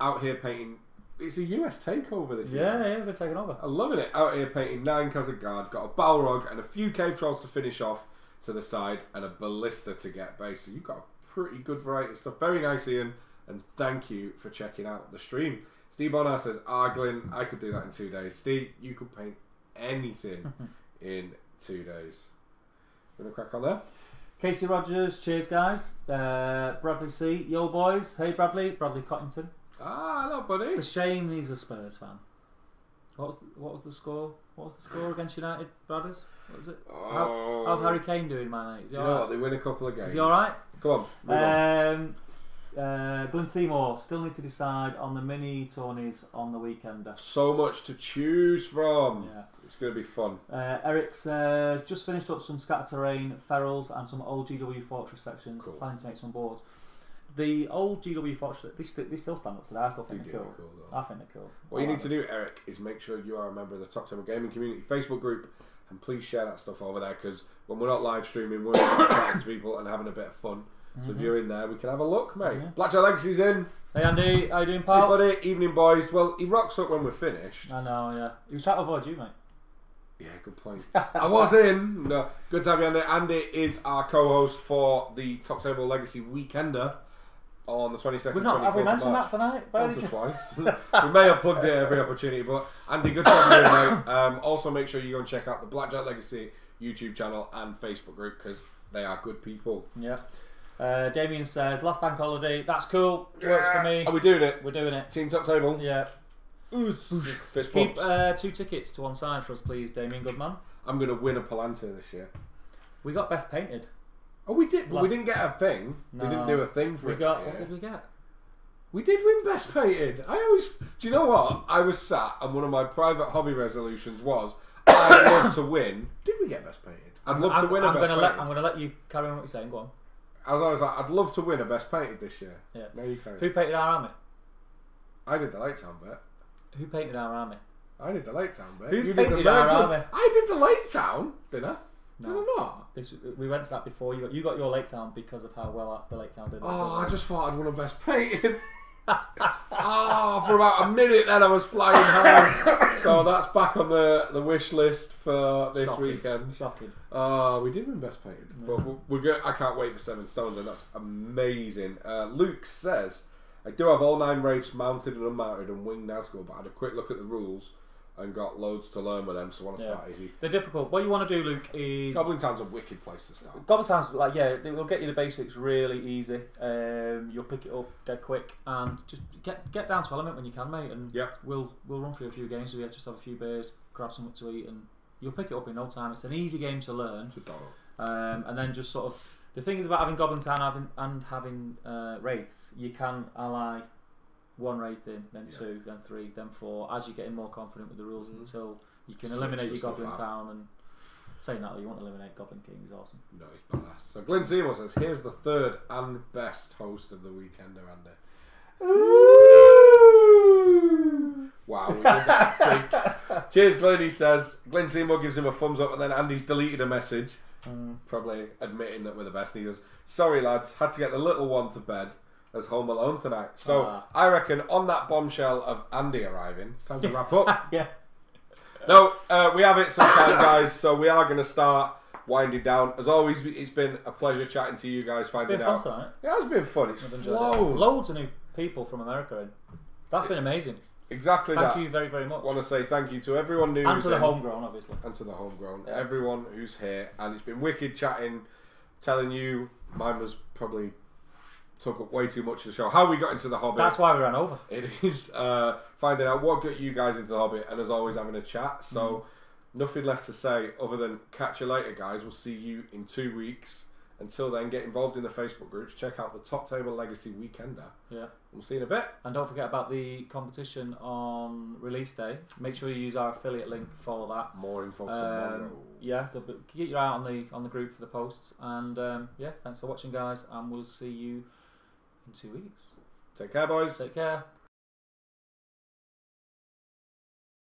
Out here painting. It's a US takeover this year. Yeah, we're taking over. I'm loving it. Out here painting 9 Khazad Guard. Got a Balrog and a few Cave Trolls to finish off to the side, and a Ballista to get base. So you've got a pretty good variety of stuff. Very nice, Ian, and thank you for checking out the stream. Steve Bonner says, Glyn, I could do that in 2 days. Steve, you could paint anything in 2 days. Gonna crack on there? Casey Rogers, cheers guys. Bradley C, yo boys. Hey Bradley Cottington. Hello buddy. It's a shame he's a Spurs fan. What was the score? What was the score against United, Brothers? What was it? How's Harry Kane doing, my mate? Is he you know what? They win a couple of games. Is he alright? Go on. Glenn Seymour, still need to decide on the mini tourneys on the weekend. So much to choose from. Yeah. It's going to be fun. Eric says, just finished up some scatter terrain, ferals and some old GW Fortress sections. Cool. Planning to make some boards. The old GW Fortress, they still stand up today. I still think they're cool. I think they're cool. What you need to do, Eric, is make sure you are a member of the Top Table Gaming Community Facebook group, and please share that stuff over there, because when we're not live streaming, we're chatting to people and having a bit of fun. So if you're in there, we can have a look, mate. Yeah. Blackjack Legacy's in. Hey Andy, how you doing, pal? Hey buddy, evening boys. Well, he rocks up when we're finished. I know, yeah. He was trying to avoid you, mate. Yeah, good point. I was in. No, good to have you, Andy. Andy is our co-host for the Top Table Legacy Weekender on the 22nd. Have we mentioned that tonight? Once or twice. We may have plugged it every opportunity, but Andy, good to have you, mate. Also, make sure you go and check out the Blackjack Legacy YouTube channel and Facebook group, because they are good people. Yeah. Damien says, last bank holiday, that's cool, works for me. Are we doing it? We're doing it. Team Top Table? Yeah. Fist Keep bumps. 2 tickets to one side for us, please, Damien Goodman. I'm going to win a Palantir this year. We got best painted. Oh, we did, but we didn't get a thing. No. We didn't do a thing for it. What did we get? We did win best painted. Do you know what? I was sat, and one of my private hobby resolutions was, I'd love to win. Did we get best painted? I'd love to win a best painted. I'm going to let you carry on what you're saying. Go on. I was like, I'd love to win a best painted this year. Yeah. No, you can't. Who painted our army? I did the Lake Town bit. Who painted our army? I did the Lake Town bit. Who painted our army? I did the Lake Town, didn't I? No. Did I not? We went to that before. You got your Lake Town because of how well the Lake Town did. Oh, I just thought I'd won a best painted. For about a minute then I was flying high. So that's back on the wish list for this weekend. Shocking. We did win best painted, but we're good. I can't wait for 7 stones, and that's amazing. Luke says, I do have all 9 Wraiths mounted and unmounted and winged Nazgul, but I had a quick look at the rules and got loads to learn with them, so I want to start easy. They're difficult. What you want to do, Luke, is... Goblin Town's a wicked place to start. Goblin Town's, they will get you the basics really easy. You'll pick it up dead quick, and just get down to Element when you can, mate, and we'll run through a few games, so we just have a few beers, grab something to eat, and you'll pick it up in no time. It's an easy game to learn. And then just sort of... The thing is about having Goblin Town and having Wraiths, you can ally 1 Wraith in, then 2, then 3, then 4, as you're getting more confident with the rules until you can eliminate your Goblin Town. And saying that, you want to eliminate Goblin King is awesome. No, he's badass. So Glenn Seymour says, here's the 3rd and best host of the Weekender, Andy. Ooh. Wow, we did that sync. Cheers, Glenn, he says. Glenn Seymour gives him a thumbs up, and then Andy's deleted a message. Probably admitting that we're the best. And he goes, sorry lads, had to get the little one to bed as home alone tonight. So I reckon on that bombshell of Andy arriving, it's time to wrap up. Yeah. No, we have it sometime, guys. So we are going to start winding down. As always, it's been a pleasure chatting to you guys. Finding out. It's been fun tonight. Yeah, it's been fun. It's flown. Loads of new people from America in. That's been amazing. Exactly. Thank you very, very much. I want to say thank you to everyone new and to the homegrown, obviously, and to the homegrown. Yeah. Everyone who's here, and it's been wicked chatting. Telling you, mine was probably took up way too much of the show. How we got into the Hobbit. That's why we ran over. It is finding out what got you guys into the Hobbit, and as always having a chat. So nothing left to say other than catch you later, guys. We'll see you in 2 weeks. Until then, get involved in the Facebook groups. Check out the Top Table Legacy Weekender. Yeah. We'll see you in a bit. And don't forget about the competition on release day. Make sure you use our affiliate link for that. More info tomorrow. Yeah, keep your eye out on the group for the posts. And yeah, thanks for watching, guys. And we'll see you in 2 weeks. Take care, boys. Take care.